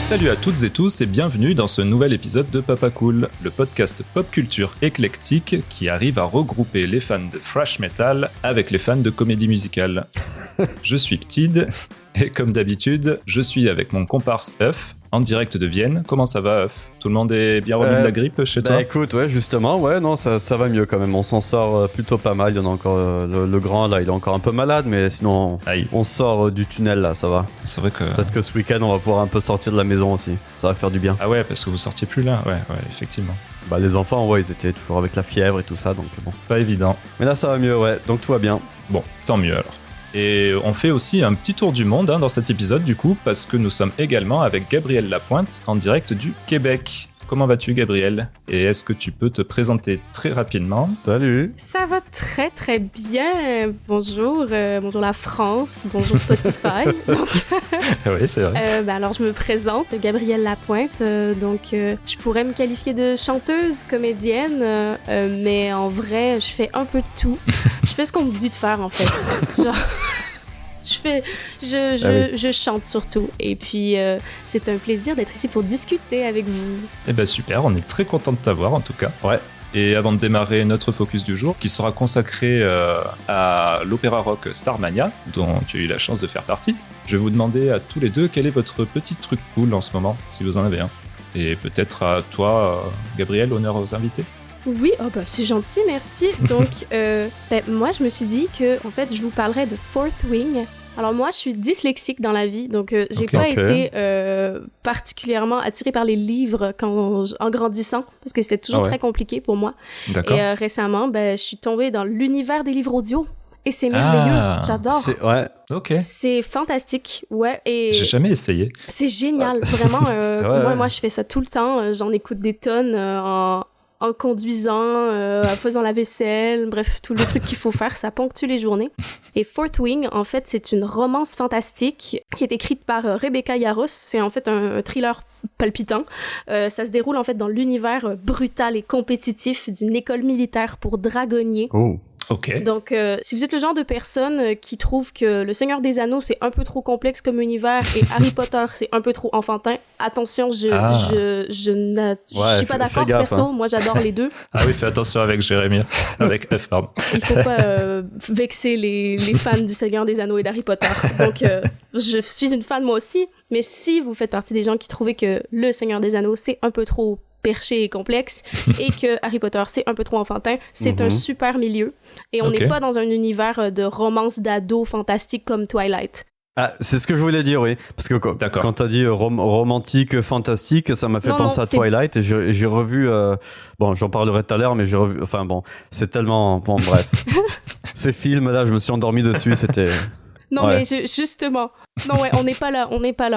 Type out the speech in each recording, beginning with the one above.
Salut à toutes et tous et bienvenue dans ce nouvel épisode de Papa Cool, le podcast pop culture éclectique qui arrive à regrouper les fans de thrash metal avec les fans de comédie musicale. Je suis Ptid et comme d'habitude, je suis avec mon comparse Euf en direct de Vienne. Comment ça va Euf ? Tout le monde est bien remis de la grippe chez toi ? Bah écoute, ouais, justement, ouais, non, ça va mieux quand même. On s'en sort plutôt pas mal. Il y en a encore le grand là, il est encore un peu malade, mais sinon on sort du tunnel là, ça va. C'est vrai que peut-être que ce week-end on va pouvoir un peu sortir de la maison aussi. Ça va faire du bien. Ah ouais, parce que vous sortiez plus là, ouais, effectivement. Bah les enfants, ouais, ils étaient toujours avec la fièvre et tout ça, donc bon. Pas évident. Mais là ça va mieux, ouais. Donc tout va bien. Bon, tant mieux alors. Et on fait aussi un petit tour du monde dans cet épisode du coup, parce que nous sommes également avec Gabriel Lapointe en direct du Québec. Comment vas-tu Gabriel ? Et est-ce que tu peux te présenter très rapidement ? Salut. Ça va très très bien. Bonjour, bonjour la France, bonjour Spotify. Donc, oui, c'est vrai. Alors je me présente, Gabrielle Lapointe. Je pourrais me qualifier de chanteuse, comédienne, mais en vrai, je fais un peu de tout. Je fais ce qu'on me dit de faire en fait. Genre... Je chante surtout. Et puis, c'est un plaisir d'être ici pour discuter avec vous. Eh ben super, on est très content de t'avoir en tout cas. Ouais. Et avant de démarrer notre focus du jour, qui sera consacré à l'opéra rock Starmania, dont tu as eu la chance de faire partie, je vais vous demander à tous les deux quel est votre petit truc cool en ce moment, si vous en avez un. Et peut-être à toi, Gabriel, honneur aux invités. Oui, c'est gentil, merci. Donc, moi, je me suis dit que, en fait, je vous parlerais de Fourth Wing. Alors moi, je suis dyslexique dans la vie, donc j'ai pas été particulièrement attirée par les livres en grandissant, parce que c'était toujours très compliqué pour moi. D'accord. Et récemment, je suis tombée dans l'univers des livres audio. Et c'est merveilleux, j'adore. Ok. C'est fantastique, ouais. Et j'ai jamais essayé. C'est génial, vraiment. Moi, je fais ça tout le temps. J'en écoute des tonnes en conduisant, en faisant la vaisselle, bref, tous les trucs qu'il faut faire, ça ponctue les journées. Et Fourth Wing, en fait, c'est une romance fantastique qui est écrite par Rebecca Yarros. C'est en fait un thriller palpitant. Ça se déroule en fait dans l'univers brutal et compétitif d'une école militaire pour dragonniers. Oh. Ok. Donc, si vous êtes le genre de personne qui trouve que Le Seigneur des Anneaux, c'est un peu trop complexe comme univers et Harry Potter, c'est un peu trop enfantin, attention, je suis pas d'accord, perso. Moi, j'adore les deux. Ah oui, fais attention avec Jérémy, avec F, pardon. Il faut pas vexer les fans du Seigneur des Anneaux et d'Harry Potter. Donc, je suis une fan moi aussi, mais si vous faites partie des gens qui trouvaient que Le Seigneur des Anneaux, c'est un peu trop perché et complexe et que Harry Potter c'est un peu trop enfantin, c'est un super milieu et on n'est pas dans un univers de romance d'ado fantastique comme Twilight. Ah, c'est ce que je voulais dire, oui. Parce que quand t'as dit romantique, fantastique, ça m'a fait penser à Twilight et j'ai revu... j'en parlerai tout à l'heure, mais j'ai revu... Enfin bon, c'est tellement... Bon, bref. Ces films-là, je me suis endormi dessus, c'était... Non, mais justement... Non, ouais, on n'est pas là.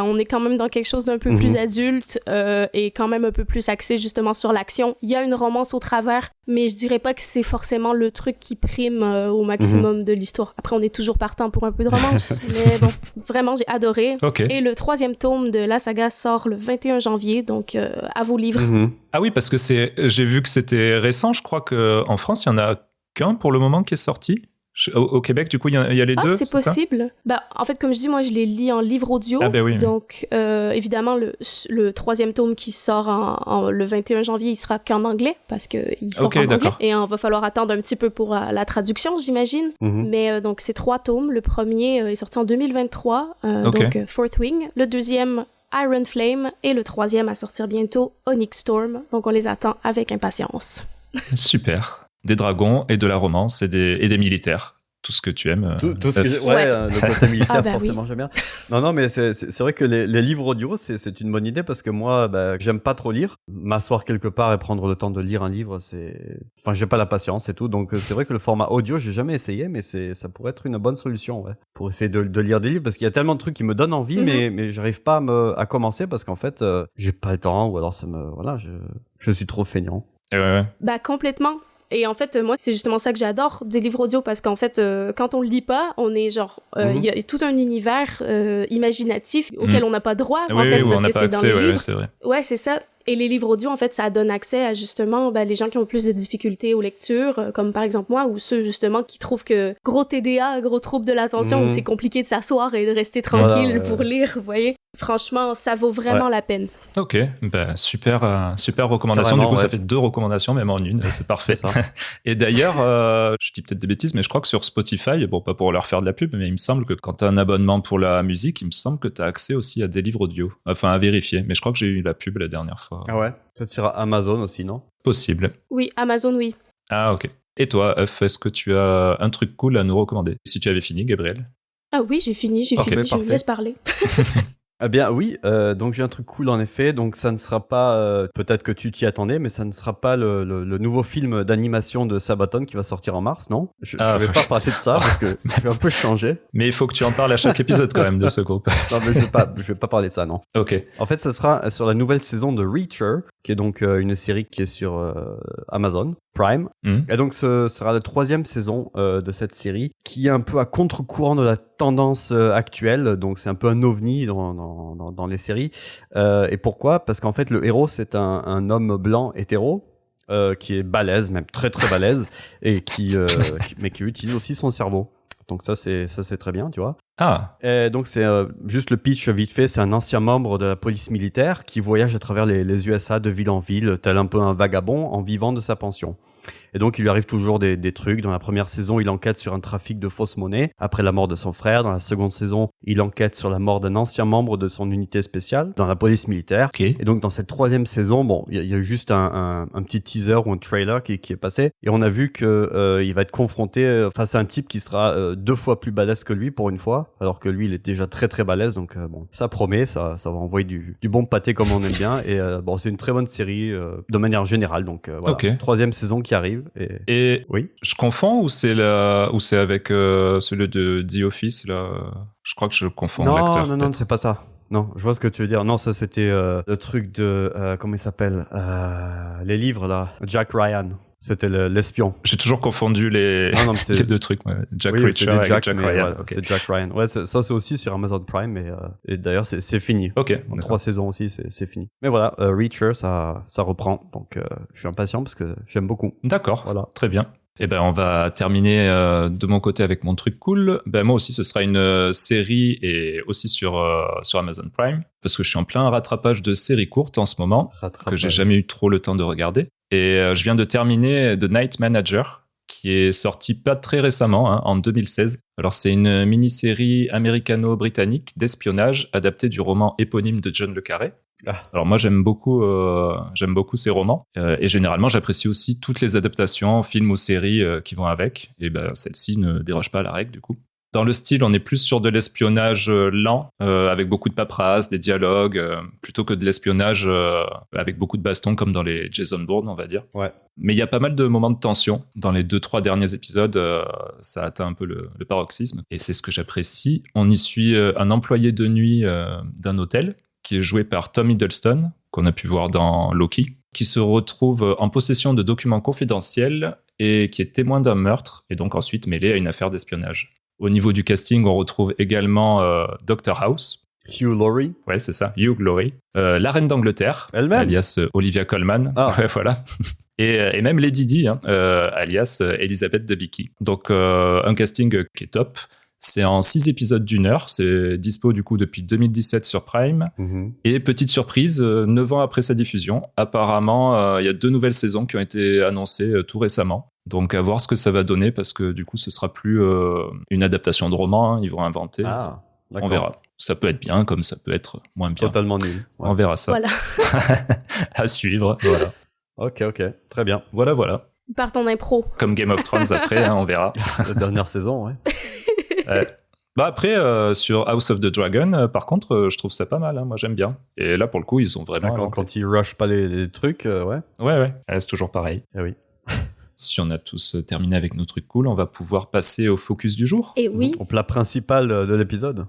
On est quand même dans quelque chose d'un peu plus adulte et quand même un peu plus axé justement sur l'action. Il y a une romance au travers, mais je dirais pas que c'est forcément le truc qui prime au maximum de l'histoire. Après, on est toujours partant pour un peu de romance, mais bon, vraiment, j'ai adoré. Okay. Et le 3e tome de la saga sort le 21 janvier, donc à vos livres. Ah oui, parce que j'ai vu que c'était récent. Je crois qu'en France, il y en a qu'un pour le moment qui est sorti. Au Québec, du coup, il y a les deux, c'est possible. En fait, comme je dis, moi, je les lis en livre audio. Ah ben oui. Donc, évidemment, le 3e tome qui sort le 21 janvier, il sera qu'en anglais, parce qu'il sort en anglais. Et on va falloir attendre un petit peu pour la traduction, j'imagine. Mais donc, c'est 3 tomes. Le premier est sorti en 2023, donc Fourth Wing. Le deuxième, Iron Flame. Et le 3e à sortir bientôt, Onyx Storm. Donc, on les attend avec impatience. Super. Des dragons et de la romance et des militaires. Tout ce que tu aimes. Tout ce que le côté militaire, forcément, j'aime bien. Non, mais c'est vrai que les livres audio, c'est une bonne idée parce que moi, j'aime pas trop lire. M'asseoir quelque part et prendre le temps de lire un livre, j'ai pas la patience et tout. Donc, c'est vrai que le format audio, j'ai jamais essayé, mais ça pourrait être une bonne solution, ouais. Pour essayer de lire des livres parce qu'il y a tellement de trucs qui me donnent envie, mais j'arrive pas à commencer parce qu'en fait, j'ai pas le temps ou alors je suis trop feignant. Ouais. Complètement. Et en fait, moi, c'est justement ça que j'adore des livres audio parce qu'en fait, quand on le lit pas, on est genre... Il y a tout un univers imaginatif auquel on n'a pas droit, en fait, on n'a parce pas que c'est accès, dans les livres. c'est vrai. Ouais, c'est ça. Et les livres audio, en fait, ça donne accès à justement les gens qui ont plus de difficultés aux lectures, comme par exemple moi, ou ceux justement qui trouvent que gros TDA, gros trouble de l'attention, où c'est compliqué de s'asseoir et de rester tranquille pour lire, vous voyez. Franchement, ça vaut vraiment la peine. Ok, super recommandation. Carrément, du coup, ça fait 2 recommandations, même en une. C'est parfait. C'est ça. Et d'ailleurs, je dis peut-être des bêtises, mais je crois que sur Spotify, bon, pas pour leur faire de la pub, mais il me semble que quand tu as un abonnement pour la musique, il me semble que tu as accès aussi à des livres audio. Enfin, à vérifier. Mais je crois que j'ai eu la pub la dernière fois. Ah ouais? Peut-être sur Amazon aussi, non? Possible. Oui, Amazon, oui. Ah, ok. Et toi, Euf, est-ce que tu as un truc cool à nous recommander? Si tu avais fini, Gabriel. Ah oui, j'ai fini. Je vous laisse parler. Eh bien oui, donc j'ai un truc cool en effet, donc ça ne sera pas, peut-être que tu t'y attendais, mais ça ne sera pas le nouveau film d'animation de Sabaton qui va sortir en mars, non? Je vais pas parler de ça parce que je vais un peu changer. Mais il faut que tu en parles à chaque épisode quand même de ce groupe. Non mais je vais pas parler de ça, non. Ok. En fait, ça sera sur la nouvelle saison de Reacher, qui est donc une série qui est sur Amazon Prime. Et donc ce sera la 3e saison de cette série, qui est un peu à contre-courant de la tendance actuelle, donc c'est un peu un ovni dans les séries. Et pourquoi? Parce qu'en fait le héros c'est un homme blanc hétéro qui est balèze, même très très balèze, et mais qui utilise aussi son cerveau. Donc ça c'est très bien, tu vois. Ah. Et donc c'est juste le pitch vite fait, c'est un ancien membre de la police militaire qui voyage à travers les USA de ville en ville, tel un peu un vagabond en vivant de sa pension. Et donc, il lui arrive toujours des trucs. Dans la première saison, il enquête sur un trafic de fausses monnaies après la mort de son frère. Dans la seconde saison, il enquête sur la mort d'un ancien membre de son unité spéciale dans la police militaire. Okay. Et donc, dans cette 3e saison, bon, il y a eu juste un petit teaser ou un trailer qui est passé. Et on a vu que il va être confronté face à un type qui sera 2 fois plus balèze que lui pour une fois, alors que lui, il est déjà très très balèze. Donc, bon, ça promet, ça va envoyer du bon pâté comme on aime bien. Et bon, c'est une très bonne série de manière générale. Donc, voilà. Okay. 3e saison qui arrive. Et oui. Je confonds ou c'est avec celui de The Office là? Je crois que je confonds l'acteur. Non, c'est pas ça. Non, je vois ce que tu veux dire. Non, ça c'était le truc de comment il s'appelle les livres là, Jack Ryan. C'était l'espion. J'ai toujours confondu les deux trucs. Ouais. Jack Reacher avec Jack Ryan. Voilà, okay. C'est Jack Ryan. Ouais, ça c'est aussi sur Amazon Prime et d'ailleurs c'est fini. Ok. En 3 saisons aussi, c'est fini. Mais voilà, Reacher ça reprend. Donc je suis impatient parce que j'aime beaucoup. D'accord. Voilà. Très bien. Eh ben, on va terminer de mon côté avec mon truc cool. Ben, moi aussi, ce sera une série et aussi sur Amazon Prime parce que je suis en plein rattrapage de séries courtes en ce moment que j'ai jamais eu trop le temps de regarder. Et je viens de terminer The Night Manager qui est sorti pas très récemment, en 2016. Alors, c'est une mini-série américano-britannique d'espionnage adaptée du roman éponyme de John le Carré. Ah. Alors moi j'aime beaucoup ces romans et généralement j'apprécie aussi toutes les adaptations, films ou séries qui vont avec et ben celle-ci ne déroge pas à la règle du coup. Dans le style, on est plus sur de l'espionnage lent, avec beaucoup de paperasse, des dialogues, plutôt que de l'espionnage avec beaucoup de bastons comme dans les Jason Bourne, on va dire. Ouais. Mais il y a pas mal de moments de tension. Dans les 2-3 derniers épisodes, ça atteint un peu le paroxysme. Et c'est ce que j'apprécie. On y suit un employé de nuit d'un hôtel, qui est joué par Tom Hiddleston, qu'on a pu voir dans Loki, qui se retrouve en possession de documents confidentiels et qui est témoin d'un meurtre, et donc ensuite mêlé à une affaire d'espionnage. Au niveau du casting, on retrouve également Dr House. Hugh Laurie. Ouais, c'est ça, Hugh Laurie. La reine d'Angleterre, elle-même, alias Olivia Colman. Ah. Ouais, voilà. Et même Lady Di, alias Elisabeth Debicki. Donc, un casting qui est top. C'est en 6 épisodes d'1 heure. C'est dispo du coup depuis 2017 sur Prime. Mm-hmm. Et petite surprise, 9 ans après sa diffusion, apparemment, il y a 2 nouvelles saisons qui ont été annoncées tout récemment. Donc à voir ce que ça va donner parce que du coup ce sera plus une adaptation de roman, ils vont inventer. Ah, on verra. Ça peut être bien comme ça peut être moins bien. Totalement nul. Ouais. On verra ça. Voilà. À suivre. Voilà. Ok, très bien. Voilà. Ils partent en impro. Comme Game of Thrones après, on verra. La dernière saison, ouais. Bah après, sur House of the Dragon, par contre, je trouve ça pas mal. Moi, j'aime bien. Et là, pour le coup, ils ont vraiment... Quand ils rushent pas les trucs, ouais. Ouais. C'est toujours pareil. Eh oui. Si on a tous terminé avec nos trucs cool, on va pouvoir passer au focus du jour. Et oui. Au plat principal de l'épisode.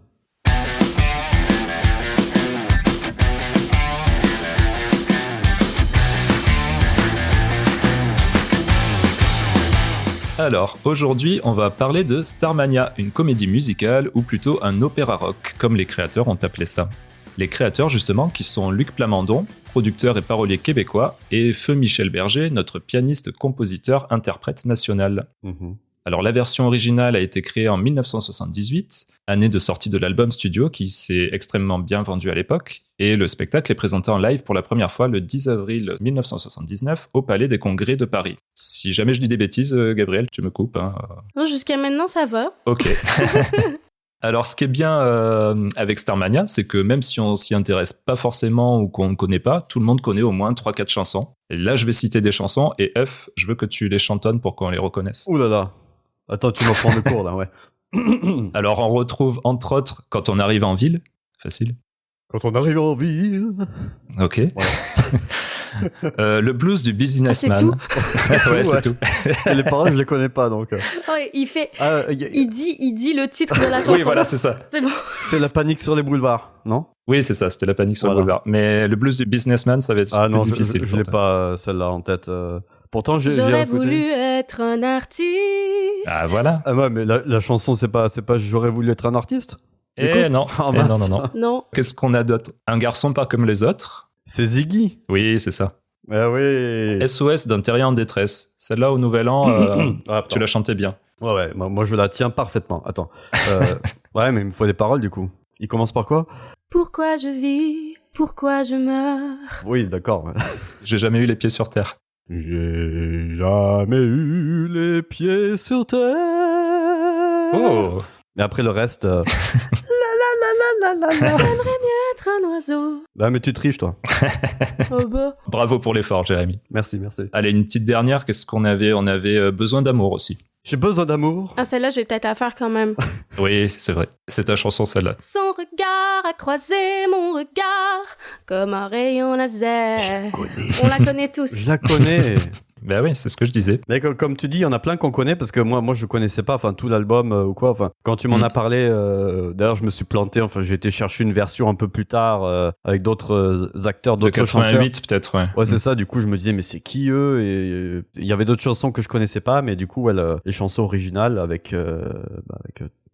Alors, aujourd'hui, on va parler de Starmania, une comédie musicale ou plutôt un opéra rock, comme les créateurs ont appelé ça. Les créateurs, justement, qui sont Luc Plamondon, producteur et parolier québécois, et Feu Michel Berger, notre pianiste, compositeur, interprète national. Mm-hmm. Alors la version originale a été créée en 1978, année de sortie de l'album studio qui s'est extrêmement bien vendu à l'époque, et le spectacle est présenté en live pour la première fois le 10 avril 1979 au Palais des Congrès de Paris. Si jamais je dis des bêtises, Gabriel, tu me coupes. Hein. Non, jusqu'à maintenant, ça va. Ok. Alors, ce qui est bien avec Starmania, c'est que même si on s'y intéresse pas forcément ou qu'on ne connaît pas, tout le monde connaît au moins 3-4 chansons. Et là, je vais citer des chansons, et F, je veux que tu les chantonnes pour qu'on les reconnaisse. Ouh là là. Attends, tu m'en prends de cours, là, ouais. Alors, on retrouve, entre autres, Quand on arrive en ville. Facile. Quand on arrive en ville. Ok. Ouais. Le blues du businessman. C'est tout. C'est tout. Les paroles, je les connais pas, donc. Oh, il fait. Il dit le titre de la chanson. Oui, voilà, c'est ça. C'est bon. C'est La panique sur les boulevards, non? Oui, c'est ça. C'était La panique sur le boulevard. Mais le blues du businessman, ça va être plus difficile. Je l'ai pas celle-là en tête. Pourtant, j'aurais voulu être un artiste. Ah voilà. Ah ouais, mais la chanson, c'est pas j'aurais voulu être un artiste. Non. Non. Qu'est-ce qu'on a d'autre? Un garçon pas comme les autres. C'est Ziggy. Oui, c'est ça. Ah oui. SOS d'un terrien en détresse. Celle-là, au Nouvel An, tu la chantais bien. Ouais. Moi, je la tiens parfaitement. Attends. Ouais, mais il me faut des paroles, du coup. Il commence par quoi? Pourquoi je vis? Pourquoi je meurs? Oui, d'accord. J'ai jamais eu les pieds sur terre. J'ai jamais eu les pieds sur terre. Oh. Mais après le reste... J'aimerais mieux être un oiseau. Bah, mais tu triches, toi. Oh bah. Bravo pour l'effort, Jérémy. Merci. Allez, une petite dernière. Qu'est-ce qu'on avait? On avait besoin d'amour aussi. J'ai besoin d'amour. Ah, celle-là, je vais peut-être la faire quand même. Oui, c'est vrai. C'est ta chanson, celle-là. Son regard a croisé mon regard comme un rayon laser. On la connaît tous. Je la connais. Ben oui, c'est ce que je disais. Mais comme tu dis, il y en a plein qu'on connaît parce que moi je connaissais pas, enfin tout l'album ou quoi. Enfin quand tu m'en as parlé, d'ailleurs je me suis planté. Enfin j'ai été chercher une version un peu plus tard avec d'autres acteurs, d'autres chanteurs. De 88 peut-être, ouais. Ouais c'est ça. Du coup je me disais mais c'est qui eux? Et il y avait d'autres chansons que je connaissais pas, mais du coup les chansons originales avec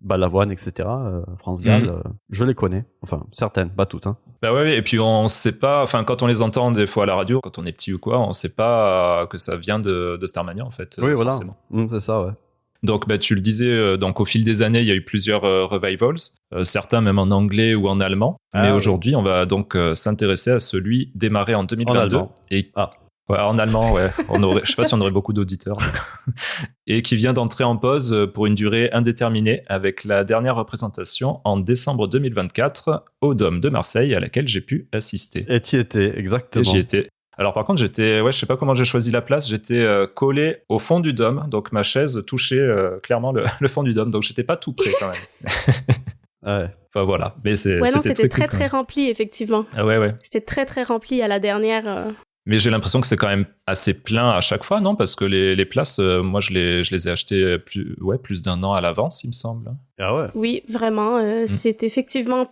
Balavoine, etc. France Gall, je les connais. Enfin certaines, pas toutes. Hein. Bah ouais, et puis on sait pas, enfin quand on les entend des fois à la radio, quand on est petit ou quoi, on sait pas que ça vient de Starmania en fait. Oui, voilà. Forcément. C'est ça, ouais. Donc bah tu le disais, donc au fil des années, il y a eu plusieurs revivals, certains même en anglais ou en allemand. Mais aujourd'hui, on va donc s'intéresser à celui démarré en 2022 en allemand. Ouais, en allemand, ouais. Je sais pas si on aurait beaucoup d'auditeurs. Et qui vient d'entrer en pause pour une durée indéterminée avec la dernière représentation en décembre 2024 au Dôme de Marseille à laquelle j'ai pu assister. Et tu y étais, exactement. Et j'y étais. Alors par contre, je sais pas comment j'ai choisi la place, j'étais collé au fond du Dôme, donc ma chaise touchait clairement le fond du Dôme, donc j'étais pas tout près quand même. Ouais. Enfin voilà, mais c'était très très rempli effectivement. Ah ouais. C'était très rempli à la dernière. Mais j'ai l'impression que c'est quand même assez plein à chaque fois, non? Parce que les places, moi, je les ai achetées plus d'un an à l'avance, il me semble. Ah ouais? Oui, vraiment. C'était effectivement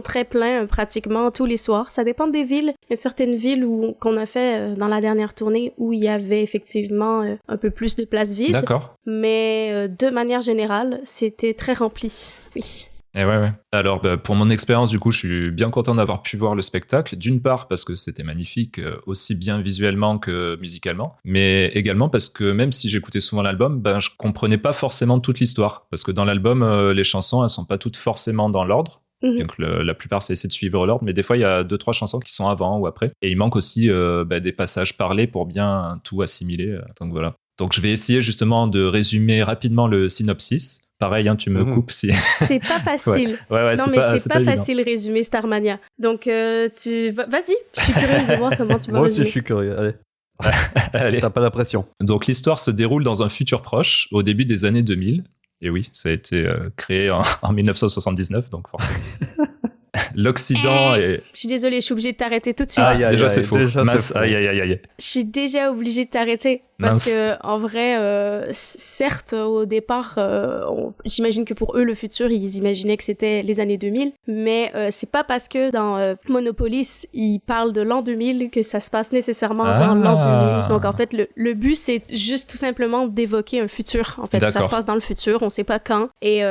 très plein pratiquement tous les soirs. Ça dépend des villes. Il y a certaines villes qu'on a fait dans la dernière tournée où il y avait effectivement un peu plus de places vides. D'accord. Mais de manière générale, c'était très rempli. Oui. Et ouais. Alors, pour mon expérience, du coup, je suis bien content d'avoir pu voir le spectacle. D'une part, parce que c'était magnifique, aussi bien visuellement que musicalement. Mais également parce que même si j'écoutais souvent l'album, je comprenais pas forcément toute l'histoire. Parce que dans l'album, les chansons, elles sont pas toutes forcément dans l'ordre. Donc la plupart, c'est essayer de suivre l'ordre. Mais des fois, il y a 2-3 chansons qui sont avant ou après. Et il manque aussi des passages parlés pour bien tout assimiler. Donc voilà. Donc je vais essayer justement de résumer rapidement le synopsis. Pareil, hein, tu me coupes si... C'est pas facile. Ouais, non, mais c'est pas facile résumer Starmania. Donc, vas-y, je suis curieuse de voir comment tu vas résumer. Moi aussi, je suis curieux. Allez. T'as pas la pression. Donc, l'histoire se déroule dans un futur proche, au début des années 2000. Et oui, ça a été créé en 1979, donc forcément. L'Occident est... Je suis désolée, je suis obligée de t'arrêter tout de suite. Déjà, c'est faux. Aïe. Je suis déjà obligée de t'arrêter. Parce que, en vrai, certes, au départ, j'imagine que pour eux, le futur, ils imaginaient que c'était les années 2000. Mais c'est pas parce que dans Monopolis, ils parlent de l'an 2000 que ça se passe nécessairement dans l'an 2000. Donc, en fait, le but, c'est juste tout simplement d'évoquer un futur. En fait, ça se passe dans le futur, on sait pas quand. Et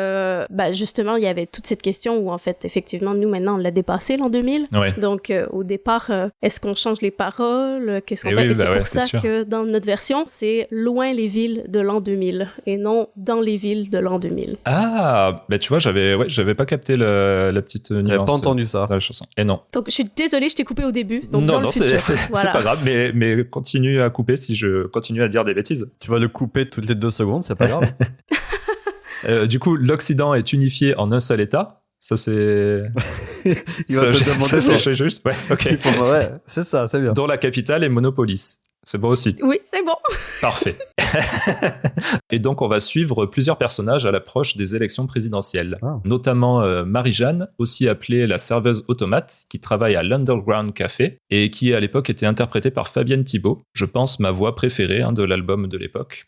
justement, il y avait toute cette question où, en fait, effectivement, nous, maintenant, on l'a dépassé l'an 2000. Ouais. Donc, au départ, est-ce qu'on change les paroles? Qu'est-ce qu'on fait? Et c'est pour ça que dans notre version, version, c'est loin les villes de l'an 2000 et non dans les villes de l'an 2000. Ah, bah tu vois, j'avais pas capté la petite nuance. J'avais pas entendu ça. Dans la chanson. Et non. Donc je suis désolée, je t'ai coupé au début. Donc Non, c'est pas grave, mais continue à couper si je continue à dire des bêtises. Tu vas le couper toutes les 2 secondes, c'est pas grave. Du coup, l'Occident est unifié en un seul État. Ça, c'est... Il va te demander c'est juste, ouais, ok. Ouais, c'est ça, c'est bien. Dont la capitale est Monopolis. C'est bon aussi. Oui, c'est bon. Parfait. Et donc, on va suivre plusieurs personnages à l'approche des élections présidentielles. Notamment Marie-Jeanne, aussi appelée la serveuse automate, qui travaille à l'Underground Café et qui, à l'époque, était interprétée par Fabienne Thibault. Je pense ma voix préférée de l'album de l'époque.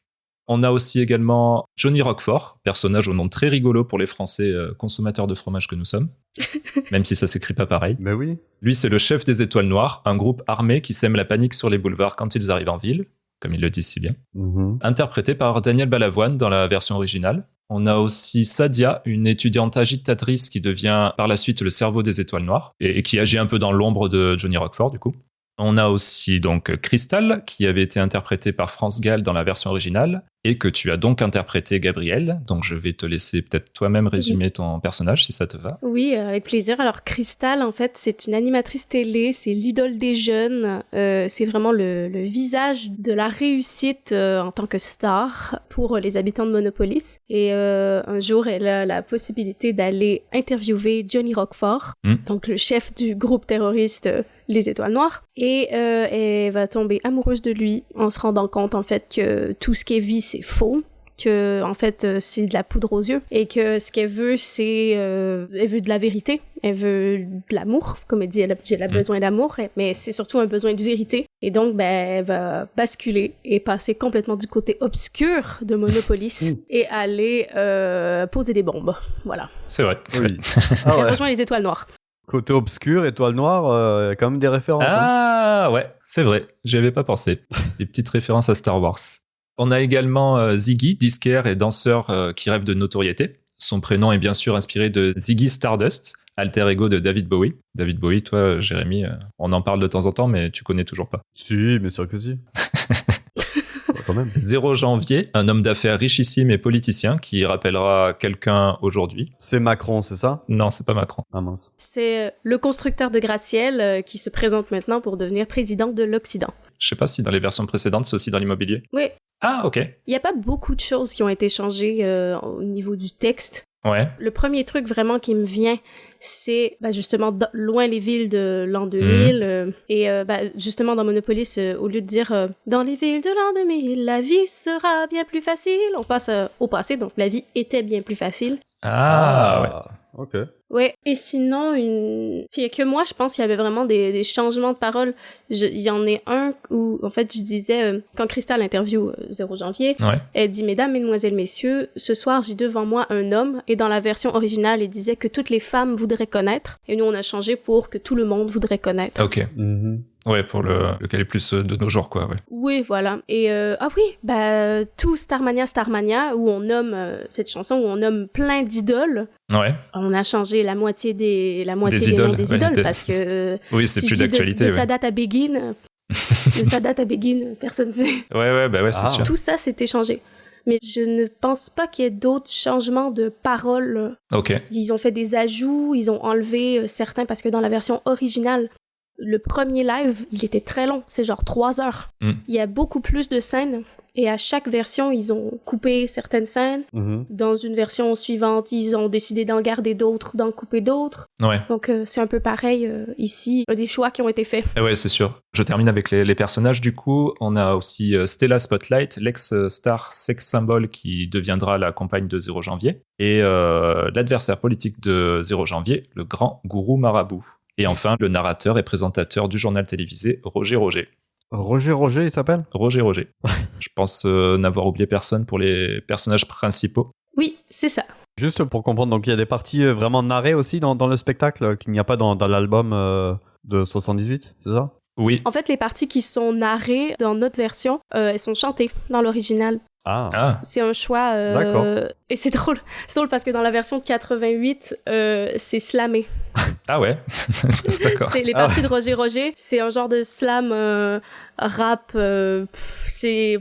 On a aussi également Johnny Roquefort, personnage au nom très rigolo pour les Français consommateurs de fromage que nous sommes, même si ça s'écrit pas pareil. Mais oui. Lui, c'est le chef des Étoiles Noires, un groupe armé qui sème la panique sur les boulevards quand ils arrivent en ville, comme il le dit si bien. Interprété par Daniel Balavoine dans la version originale. On a aussi Sadia, une étudiante agitatrice qui devient par la suite le cerveau des Étoiles Noires et qui agit un peu dans l'ombre de Johnny Roquefort du coup. On a aussi donc Crystal, qui avait été interprétée par France Gall dans la version originale, et que tu as donc interprété, Gabrielle. Donc je vais te laisser peut-être toi-même résumer ton personnage, si ça te va. Oui, avec plaisir. Alors Crystal, en fait, c'est une animatrice télé, c'est l'idole des jeunes, c'est vraiment le visage de la réussite en tant que star pour les habitants de Monopolis. Et un jour, elle a la possibilité d'aller interviewer Johnny Roquefort, donc le chef du groupe terroriste les Étoiles Noires, et elle va tomber amoureuse de lui en se rendant compte en fait que tout ce qu'elle vit c'est faux, que en fait c'est de la poudre aux yeux et que ce qu'elle veut c'est elle veut de la vérité, elle veut de l'amour, comme elle dit, elle a besoin d'amour, mais c'est surtout un besoin de vérité et donc elle va basculer et passer complètement du côté obscur de Monopolis et aller poser des bombes, voilà. C'est vrai. Oui. Elle rejoint les Étoiles Noires. Côté obscur, Étoile Noire, il y a quand même des références. Ah ouais, c'est vrai, j'y avais pas pensé. Des petites références à Star Wars. On a également Ziggy, disquaire et danseur qui rêve de notoriété. Son prénom est bien sûr inspiré de Ziggy Stardust, alter ego de David Bowie. David Bowie, toi, Jérémy, on en parle de temps en temps, mais tu connais toujours pas. Si, bien sûr que si. Quand même. 0 janvier, un homme d'affaires richissime et politicien qui rappellera quelqu'un aujourd'hui. C'est Macron, c'est ça? Non, c'est pas Macron. Ah mince. C'est le constructeur de gratte-ciel qui se présente maintenant pour devenir président de l'Occident. Je sais pas si dans les versions précédentes, c'est aussi dans l'immobilier. Oui. Ah, ok. Il n'y a pas beaucoup de choses qui ont été changées au niveau du texte. Ouais. Le premier truc vraiment qui me vient, c'est justement loin les villes de l'an 2000 et justement dans Monopolis, au lieu de dire dans les villes de l'an 2000 la vie sera bien plus facile, on passe au passé, donc la vie était bien plus facile. Ah ouais. Ok. Ouais, et sinon, il y a que moi, je pense qu'il y avait vraiment des changements de paroles. Il y en a un où, en fait, je disais, quand Crystal interview 0 janvier, elle dit « Mesdames, Mesdemoiselles, Messieurs, ce soir, j'ai devant moi un homme. » Et dans la version originale, elle disait que toutes les femmes voudraient connaître. Et nous, on a changé pour que tout le monde voudrait connaître. Ok. Ouais, pour lequel est plus de nos jours, quoi, ouais. Oui, voilà. Et, tout Starmania, où on nomme cette chanson, où on nomme plein d'idoles. Ouais. On a changé la moitié des noms des idoles, parce que... oui, c'est plus d'actualité. De Sadat à Begin, personne ne sait. Ouais, c'est sûr. Tout ça s'était changé. Mais je ne pense pas qu'il y ait d'autres changements de paroles. Ok. Ils ont fait des ajouts, ils ont enlevé certains, parce que dans la version originale, le premier live, il était très long, c'est genre 3 heures. Il y a beaucoup plus de scènes, et à chaque version, ils ont coupé certaines scènes. Dans une version suivante, ils ont décidé d'en garder d'autres, d'en couper d'autres. Ouais. Donc c'est un peu pareil ici, des choix qui ont été faits. Ouais, c'est sûr. Je termine avec les personnages du coup. On a aussi Stella Spotlight, l'ex-star sex symbole qui deviendra la compagne de 0 janvier, et l'adversaire politique de 0 janvier, le grand gourou marabout. Et enfin, le narrateur et présentateur du journal télévisé, Roger Roger. Roger, il s'appelle ? Roger Roger. Je pense n'avoir oublié personne pour les personnages principaux. Oui, c'est ça. Juste pour comprendre, donc il y a des parties vraiment narrées aussi dans le spectacle qu'il n'y a pas dans l'album de 78, c'est ça ? Oui. En fait, les parties qui sont narrées dans notre version, elles sont chantées dans l'original. Ah. C'est un choix Et c'est drôle parce que dans la version de 88, c'est slamé. Ah ouais. D'accord. C'est les parties de Roger, c'est un genre de slam rap, c'est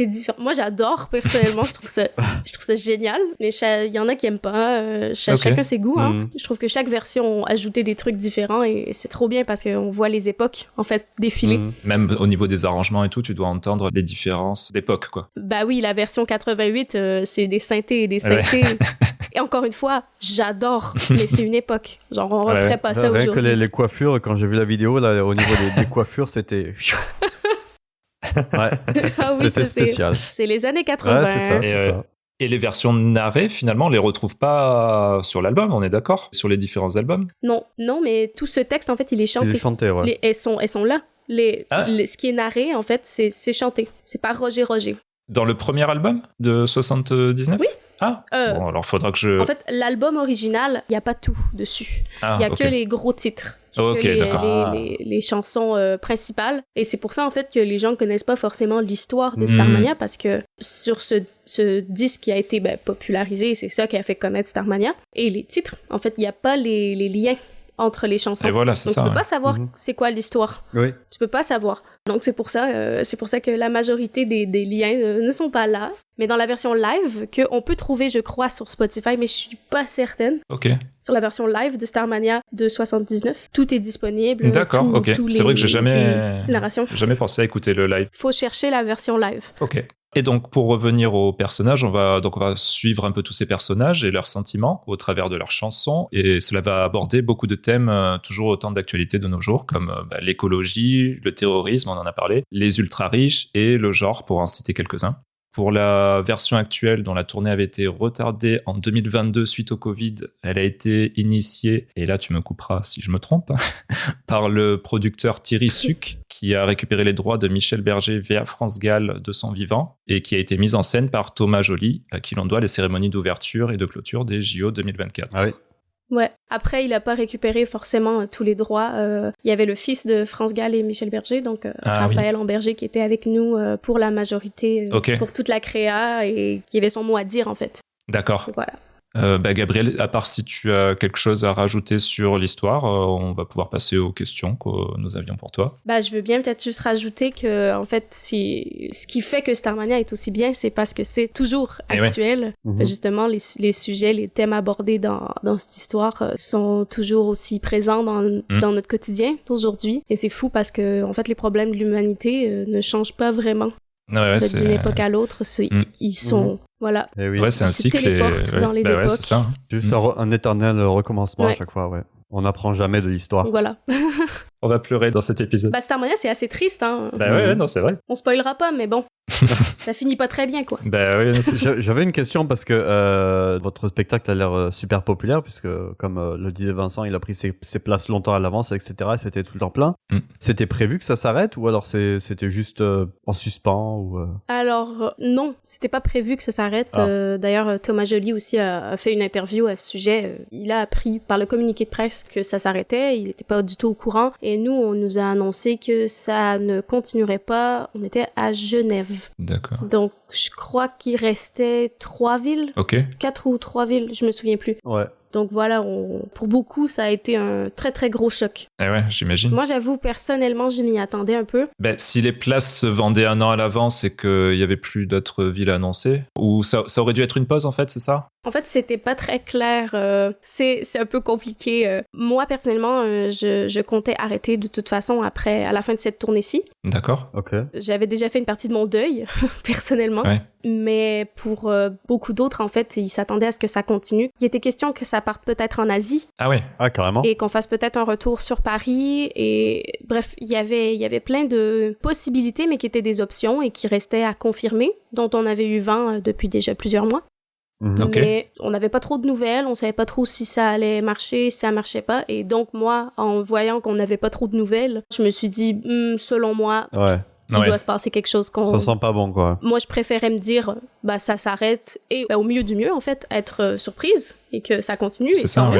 différent. Moi j'adore personnellement, je trouve ça génial, mais il y en a qui aiment pas, chacun ses goûts, hein. Je trouve que chaque version a ajouté des trucs différents et c'est trop bien parce qu'on voit les époques en fait défiler. Même au niveau des arrangements et tout, tu dois entendre les différences d'époque, quoi. Bah oui, la version 88, c'est des synthés et des synthés. Et encore une fois, j'adore, mais c'est une époque. Genre, on referait pas ça aujourd'hui. Rien que les coiffures, quand j'ai vu la vidéo, là, au niveau des coiffures, c'était... c'était spécial. C'est les années 80. Ouais, c'est ça. Et les versions narrées, finalement, on les retrouve pas sur l'album, on est d'accord? Sur les différents albums? Non, mais tout ce texte, en fait, il est chanté. Il est chanté, ouais. Elles sont là. Ce qui est narré, en fait, c'est chanté. C'est pas Roger. Dans le premier album de 79? Oui. Ah, bon, alors faudra que je... En fait, l'album original, il n'y a pas tout dessus. Il n'y a que les gros titres. Les chansons principales. Et c'est pour ça, en fait, que les gens ne connaissent pas forcément l'histoire de Starmania, parce que sur ce disque qui a été popularisé, c'est ça qui a fait connaître Starmania. Et les titres, en fait, il n'y a pas les liens entre les chansons. Et voilà, c'est donc ça. Tu peux pas savoir c'est quoi l'histoire. Oui. Tu peux pas savoir. Donc c'est pour ça que la majorité des liens ne sont pas là. Mais dans la version live, qu'on peut trouver, je crois, sur Spotify, mais je suis pas certaine. Ok. Sur la version live de Starmania de 79, tout est disponible. D'accord, ok. C'est vrai que j'ai jamais pensé à écouter le live. Faut chercher la version live. Ok. Et donc, pour revenir aux personnages, on va suivre un peu tous ces personnages et leurs sentiments au travers de leurs chansons. Et cela va aborder beaucoup de thèmes toujours autant d'actualité de nos jours, comme l'écologie, le terrorisme, on en a parlé, les ultra-riches et le genre, pour en citer quelques-uns. Pour la version actuelle, dont la tournée avait été retardée en 2022 suite au Covid, elle a été initiée, et là tu me couperas si je me trompe, par le producteur Thierry Suc, qui a récupéré les droits de Michel Berger via France Gall de son vivant, et qui a été mise en scène par Thomas Joly, à qui l'on doit les cérémonies d'ouverture et de clôture des JO 2024. Ah oui. Ouais. Après, il a pas récupéré forcément tous les droits. Il y avait le fils de France Gall et Michel Berger, donc Raphaël Amberger, qui était avec nous pour la majorité, pour toute la créa, et qui avait son mot à dire, en fait. D'accord. Donc, voilà. Gabriel, à part si tu as quelque chose à rajouter sur l'histoire, on va pouvoir passer aux questions que nous avions pour toi. Je veux bien peut-être juste rajouter que, en fait, ce qui fait que Starmania est aussi bien, c'est parce que c'est toujours actuel. Justement, les sujets, les thèmes abordés dans cette histoire sont toujours aussi présents dans notre quotidien d'aujourd'hui. Et c'est fou parce que, en fait, les problèmes de l'humanité ne changent pas vraiment. D'une époque à l'autre, ils sont... Voilà. Et oui. Ouais, c'est un cycle. Dans les époques. Ouais, c'est ça. Juste un éternel recommencement à chaque fois, ouais. On n'apprend jamais de l'histoire. Voilà. On va pleurer dans cet épisode. Starmania, c'est assez triste, hein. Non, c'est vrai. On spoilera pas, mais bon. Ça finit pas très bien, quoi. J'avais une question parce que votre spectacle a l'air super populaire, puisque comme le disait Vincent, il a pris ses places longtemps à l'avance, etc. C'était tout le temps plein. C'était prévu que ça s'arrête, ou alors c'était juste en suspens ou Alors non, c'était pas prévu que ça s'arrête. D'ailleurs, Thomas Joly aussi a fait une interview à ce sujet. Il a appris par le communiqué de presse que ça s'arrêtait. Il était pas du tout au courant. Et nous, on nous a annoncé que ça ne continuerait pas. On était à Genève. D'accord. Donc, je crois qu'il restait 3 villes. Ok. 4 ou 3 villes, je me souviens plus. Ouais. Donc voilà, pour beaucoup, ça a été un très très gros choc. Eh ouais, j'imagine. Moi, j'avoue, personnellement, je m'y attendais un peu. Si les places se vendaient 1 an à l'avance et qu'il y avait plus d'autres villes annoncées, ou ça aurait dû être une pause en fait, c'est ça? En fait, c'était pas très clair. C'est un peu compliqué. Moi, personnellement, je comptais arrêter de toute façon à la fin de cette tournée-ci. D'accord. Ok. J'avais déjà fait une partie de mon deuil, personnellement. Ouais. Mais pour beaucoup d'autres, en fait, ils s'attendaient à ce que ça continue. Il était question que ça parte peut-être en Asie. Ah oui. Ah, carrément. Et qu'on fasse peut-être un retour sur Paris. Et bref, il y avait plein de possibilités, mais qui étaient des options et qui restaient à confirmer, dont on avait eu vent depuis déjà plusieurs mois. Okay. Mais on n'avait pas trop de nouvelles, on savait pas trop si ça allait marcher, si ça marchait pas. Et donc moi, en voyant qu'on n'avait pas trop de nouvelles, je me suis dit, selon moi... Ouais. Il doit se passer quelque chose Ça sent pas bon, quoi. Moi, je préférais me dire, ça s'arrête et au mieux du mieux, en fait, être surprise et que ça continue. C'est ça, oui.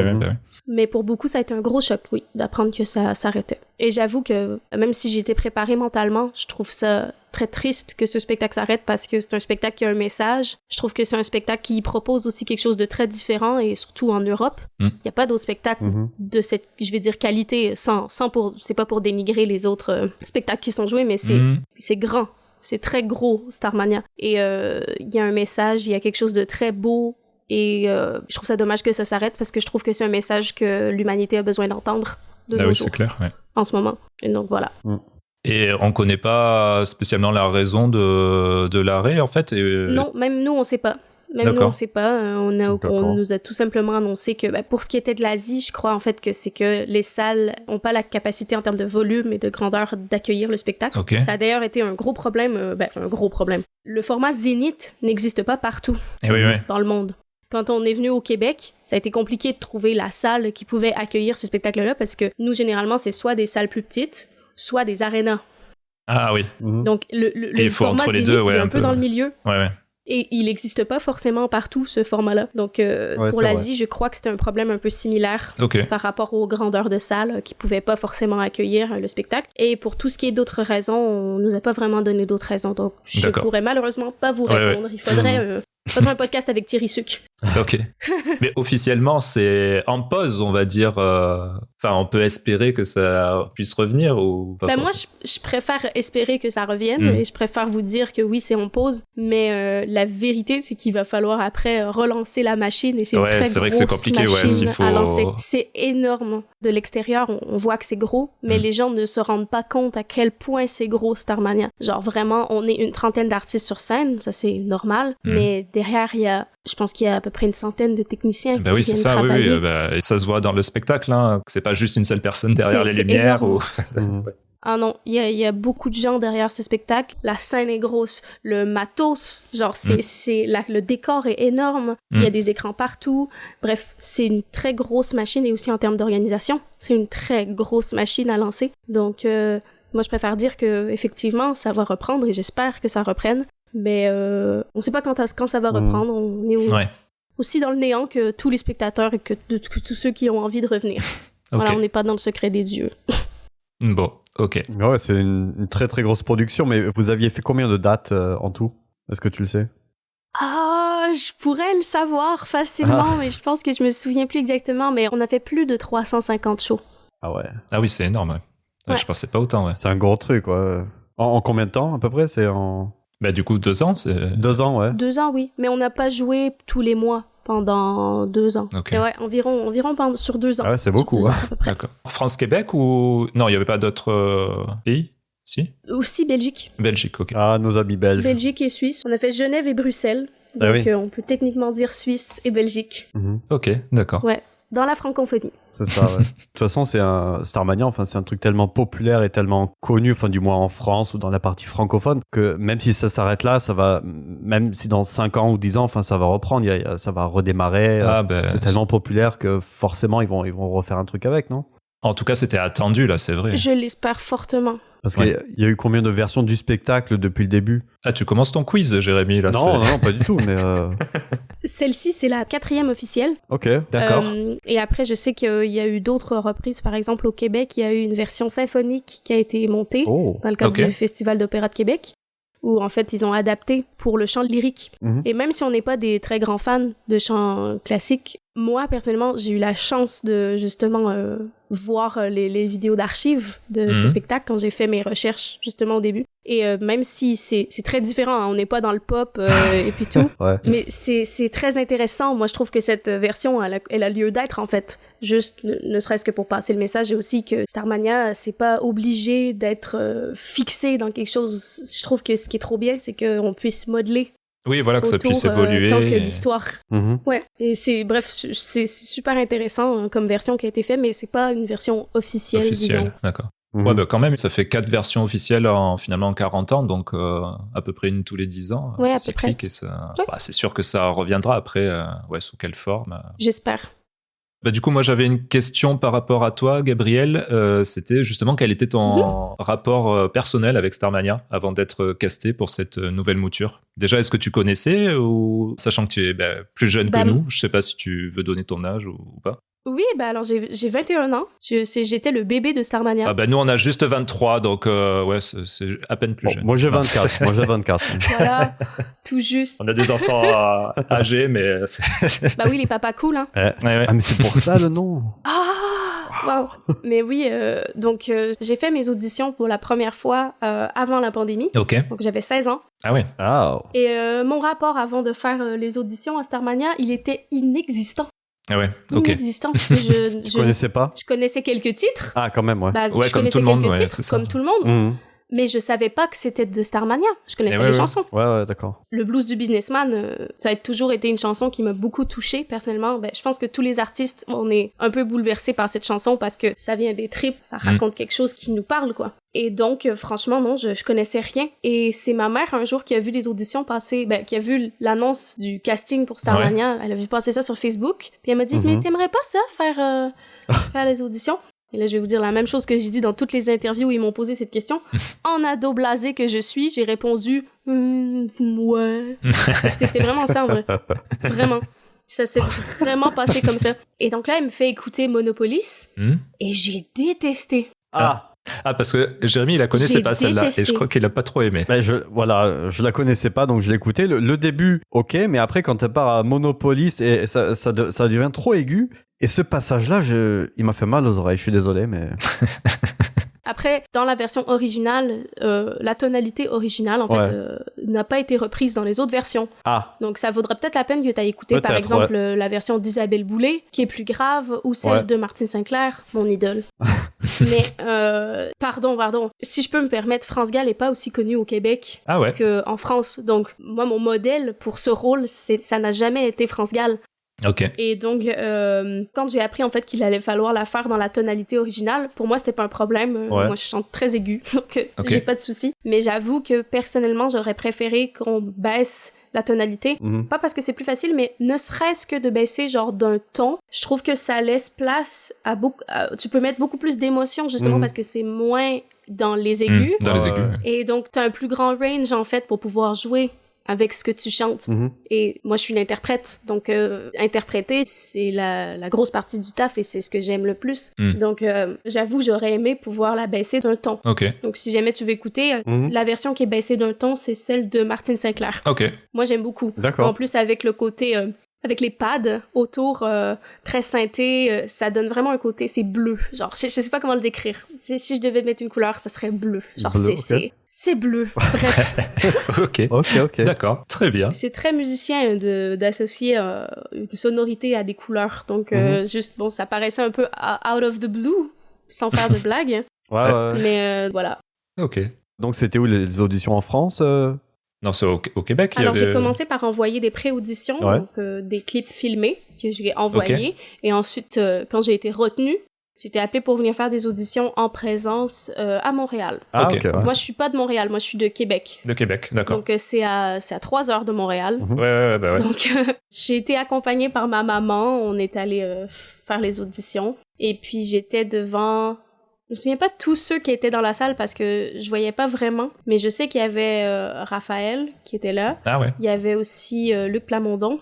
Mais pour beaucoup, ça a été un gros choc, oui, d'apprendre que ça s'arrêtait. Et j'avoue que même si j'étais préparée mentalement, je trouve ça très triste que ce spectacle s'arrête parce que c'est un spectacle qui a un message. Je trouve que c'est un spectacle qui propose aussi quelque chose de très différent et surtout en Europe. Il n'y a pas d'autres spectacles de cette, je vais dire, qualité c'est pas pour dénigrer les autres spectacles qui sont joués, mais c'est grand. C'est très gros, Starmania. Et il y a un message, il y a quelque chose de très beau. Et je trouve ça dommage que ça s'arrête parce que je trouve que c'est un message que l'humanité a besoin d'entendre de nos jours, c'est clair, en ce moment. Et donc voilà. Et on connaît pas spécialement la raison de l'arrêt, en fait. Non, même nous, on sait pas. Nous, on sait pas. On nous a tout simplement annoncé que pour ce qui était de l'Asie, je crois en fait que c'est que les salles n'ont pas la capacité en termes de volume et de grandeur d'accueillir le spectacle. Okay. Ça a d'ailleurs été un gros problème. Un gros problème. Le format Zénith n'existe pas partout dans le monde. Quand on est venu au Québec, ça a été compliqué de trouver la salle qui pouvait accueillir ce spectacle-là parce que nous, généralement, c'est soit des salles plus petites, soit des arénas. Ah oui. Donc, le format entre les Zénith, deux, il est un peu dans le milieu. Ouais. Et il n'existe pas forcément partout, ce format-là. Donc, pour l'Asie, je crois que c'était un problème un peu similaire par rapport aux grandeurs de salles qui ne pouvaient pas forcément accueillir le spectacle. Et pour tout ce qui est d'autres raisons, on ne nous a pas vraiment donné d'autres raisons. Donc, je ne pourrais malheureusement pas vous répondre. Il faudrait un podcast avec Thierry Suc. Ok. Mais officiellement, c'est en pause, on va dire. Enfin, on peut espérer que ça puisse revenir ou pas. Moi, je préfère espérer que ça revienne et je préfère vous dire que oui, c'est en pause. Mais la vérité, c'est qu'il va falloir après relancer la machine et c'est une très grosse vrai que c'est compliqué, machine à lancer. C'est énorme. De l'extérieur, on voit que c'est gros, mais les gens ne se rendent pas compte à quel point c'est gros, Starmania. Genre vraiment, on est une trentaine d'artistes sur scène, ça c'est normal, mais derrière, je pense qu'il y a à peu près une centaine de techniciens qui viennent travailler. Et ça se voit dans le spectacle, que c'est pas juste une seule personne derrière les lumières. Ah non, il y a beaucoup de gens derrière ce spectacle. La scène est grosse, le matos, genre le décor est énorme. Il y a des écrans partout. Bref, c'est une très grosse machine et aussi en termes d'organisation, c'est une très grosse machine à lancer. Donc moi je préfère dire que effectivement ça va reprendre et j'espère que ça reprenne. Mais on sait pas quand ça va reprendre. On est aussi dans le néant que tous les spectateurs et que tous ceux qui ont envie de revenir. Voilà, on n'est pas dans le secret des dieux. Bon, ok. Ouais, c'est une très très grosse production, mais vous aviez fait combien de dates en tout ? Est-ce que tu le sais ? Je pourrais le savoir facilement, mais je pense que je me souviens plus exactement, mais on a fait plus de 350 shows. Ah ouais. Ah oui, c'est énorme. Ouais. Je pensais pas autant. C'est un gros truc, ouais. En combien de temps, à peu près ? C'est en... du coup, 2 ans, c'est... 2 ans, ouais. 2 ans, oui. Mais on n'a pas joué tous les mois pendant 2 ans. Okay. Ouais, environ sur 2 ans. Ah ouais, c'est beaucoup, ans, à peu près. D'accord. France-Québec ou... Non, il n'y avait pas d'autres pays ? Si ? Aussi Belgique. Belgique, ok. Ah, nos amis belges. Belgique et Suisse. On a fait Genève et Bruxelles. Donc, on peut techniquement dire Suisse et Belgique. Ok, d'accord. Ouais, dans la francophonie. C'est ça, ouais. De toute façon, c'est Starmania, c'est un truc tellement populaire et tellement connu, du moins en France ou dans la partie francophone, que même si ça s'arrête là, ça va, même si dans 5 ans ou 10 ans, ça va reprendre, ça va redémarrer. C'est tellement populaire que forcément, ils vont refaire un truc avec, non ? En tout cas, c'était attendu, là, c'est vrai. Je l'espère fortement. Parce qu'il y a eu combien de versions du spectacle depuis le début ? Ah, tu commences ton quiz, Jérémy, là. Non, pas du tout, mais... Celle-ci, c'est la 4e officielle. Ok. D'accord. Et après, je sais qu'il y a eu d'autres reprises. Par exemple, au Québec, il y a eu une version symphonique qui a été montée dans le cadre du Festival d'Opéra de Québec, où en fait, ils ont adapté pour le chant lyrique. Et même si on n'est pas des très grands fans de chant classique, moi, personnellement, j'ai eu la chance de, justement, voir les vidéos d'archives de ce spectacle quand j'ai fait mes recherches, justement, au début. Et même si c'est très différent, on n'est pas dans le pop et puis tout, mais c'est très intéressant. Moi, je trouve que cette version, elle a lieu d'être, en fait. Juste, ne serait-ce que pour passer le message, et aussi que Starmania, c'est pas obligé d'être fixé dans quelque chose. Je trouve que ce qui est trop bien, c'est qu'on puisse modeler. Oui, voilà, que ça puisse évoluer. Tant que l'histoire. Ouais. Et c'est super intéressant comme version qui a été faite, mais c'est pas une version officielle, disons. D'accord. Ouais, quand même, ça fait 4 versions officielles finalement en 40 ans, donc à peu près une tous les 10 ans. Ouais, c'est cyclique et ça... c'est sûr que ça reviendra après, sous quelle forme. J'espère. Du coup, moi, j'avais une question par rapport à toi, Gabriel. C'était justement quel était ton rapport personnel avec Starmania avant d'être casté pour cette nouvelle mouture. Déjà, est-ce que tu connaissais ou sachant que tu es plus jeune que nous, je sais pas si tu veux donner ton âge ou pas. Oui, alors j'ai 21 ans. J'étais le bébé de Starmania. Nous, on a juste 23, donc ouais, c'est à peine plus jeune. Moi, j'ai 24. Moi, j'ai 24. Voilà, tout juste. On a des enfants âgés, mais... oui, les papas cool, hein. Ouais. Ah, mais c'est pour ça, le nom. Wow. Mais oui, donc j'ai fait mes auditions pour la première fois avant la pandémie. OK. Donc j'avais 16 ans. Ah oui. Oh. Et mon rapport avant de faire les auditions à Starmania, il était inexistant. Ah ouais, ok. Inexistant. Tu connaissais pas? Je connaissais quelques titres. Ah, quand même, ouais. Je comme connaissais tout le monde, quelques titres, comme tout le monde. Mais je savais pas que c'était de Starmania. Je connaissais les chansons. Ouais, d'accord. Le blues du businessman, ça a toujours été une chanson qui m'a beaucoup touchée, personnellement. Je pense que tous les artistes, on est un peu bouleversés par cette chanson parce que ça vient des tripes, ça raconte quelque chose qui nous parle, quoi. Et donc, franchement, non, je connaissais rien. Et c'est ma mère, un jour, qui a vu des auditions passer, qui a vu l'annonce du casting pour Starmania. Elle a vu passer ça sur Facebook. Puis elle m'a dit, mais t'aimerais pas ça, faire les auditions? Et là, je vais vous dire la même chose que j'ai dit dans toutes les interviews où ils m'ont posé cette question. En ado blasé que je suis, j'ai répondu ouais. C'était vraiment ça, en vrai. Vraiment. Ça s'est vraiment passé comme ça. Et donc là, elle me fait écouter Monopolis. Et j'ai détesté. Parce que Jérémy, il la connaissait pas celle-là, et je crois qu'il a pas trop aimé. Je la connaissais pas, donc je l'ai écouté. Le début, ok, mais après, quand elle part à Monopolis, et ça devient trop aigu. Et ce passage-là, il m'a fait mal aux oreilles. Je suis désolé, mais... Après, dans la version originale, la tonalité originale, en fait, n'a pas été reprise dans les autres versions. Donc, ça vaudrait peut-être la peine que tu ailles écouter, par exemple, la version d'Isabelle Boulay, qui est plus grave, ou celle de Martine Sinclair, mon idole. Mais, pardon, si je peux me permettre, France Gall n'est pas aussi connu au Québec qu'en France. Donc, moi, mon modèle pour ce rôle, ça n'a jamais été France Gall. Ok. Et donc, quand j'ai appris en fait qu'il allait falloir la faire dans la tonalité originale, pour moi c'était pas un problème. Moi je chante très aigu, donc j'ai pas de souci. Mais j'avoue que personnellement j'aurais préféré qu'on baisse la tonalité. Pas parce que c'est plus facile, mais ne serait-ce que de baisser genre d'un ton. Je trouve que ça laisse place à tu peux mettre beaucoup plus d'émotion justement parce que c'est moins dans les aigus. Dans les aigus. Et donc t'as un plus grand range en fait pour pouvoir jouer avec ce que tu chantes. Et moi, je suis une interprète. Donc, interpréter, c'est la grosse partie du taf et c'est ce que j'aime le plus. Donc, j'avoue, j'aurais aimé pouvoir la baisser d'un ton. Donc, si jamais tu veux écouter, la version qui est baissée d'un ton, c'est celle de Martine Sinclair. Moi, j'aime beaucoup. En plus, avec le côté... avec les pads autour, très synthé, ça donne vraiment un côté, c'est bleu. Genre, je sais pas comment le décrire. Si je devais mettre une couleur, ça serait bleu. Genre, bleu, c'est bleu. Bref. Ok. D'accord, très bien. C'est très musicien d'associer une sonorité à des couleurs. Donc, juste, bon, ça paraissait un peu out of the blue, sans faire de blague. Mais voilà. Ok. Donc, c'était où les auditions en France Non, c'est au Québec. Alors, j'ai commencé par envoyer des pré-auditions, donc des clips filmés que j'ai envoyés. Et ensuite, quand j'ai été retenue, j'ai été appelée pour venir faire des auditions en présence à Montréal. Moi, je suis pas de Montréal, moi, je suis de Québec. De Québec, d'accord. Donc, c'est à 3 heures de Montréal. Ouais. Donc, j'ai été accompagnée par ma maman. On est allé faire les auditions. Et puis, j'étais devant... Je me souviens pas de tous ceux qui étaient dans la salle parce que je voyais pas vraiment, mais je sais qu'il y avait Raphaël qui était là. Il y avait aussi Luc Plamondon.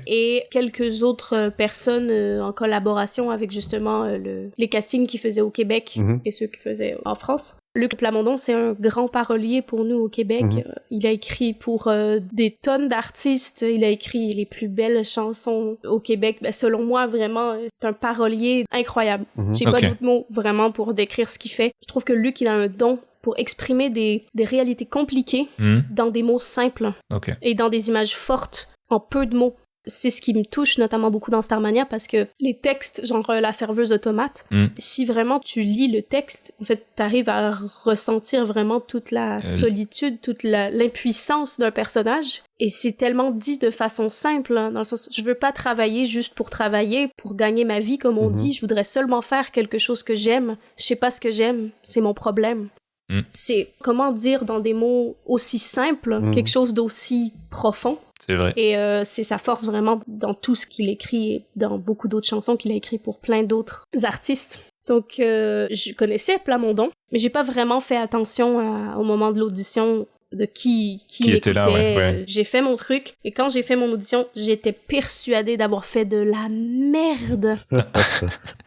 Et quelques autres personnes en collaboration avec justement les castings qu'ils faisaient au Québec et ceux qu'ils faisaient en France. Luc Plamondon, c'est un grand parolier pour nous au Québec. Il a écrit pour des tonnes d'artistes. Il a écrit les plus belles chansons au Québec. Selon moi, vraiment, c'est un parolier incroyable. J'ai pas d'autres mots vraiment pour décrire ce qu'il fait. Je trouve que Luc, il a un don pour exprimer des réalités compliquées dans des mots simples et dans des images fortes en peu de mots. C'est ce qui me touche notamment beaucoup dans Starmania parce que les textes, genre la serveuse de tomates, si vraiment tu lis le texte, en fait, t'arrives à ressentir vraiment toute la solitude, toute l'impuissance d'un personnage. Et c'est tellement dit de façon simple, hein, dans le sens, je veux pas travailler juste pour travailler, pour gagner ma vie, comme on dit. Je voudrais seulement faire quelque chose que j'aime. Je sais pas ce que j'aime, c'est mon problème. C'est, comment dire dans des mots aussi simples, quelque chose d'aussi profond. C'est vrai. Et c'est sa force vraiment dans tout ce qu'il écrit et dans beaucoup d'autres chansons qu'il a écrit pour plein d'autres artistes. Donc, je connaissais Plamondon, mais j'ai pas vraiment fait attention au moment de l'audition de qui était là, ouais. J'ai fait mon truc, et quand j'ai fait mon audition, j'étais persuadée d'avoir fait de la merde.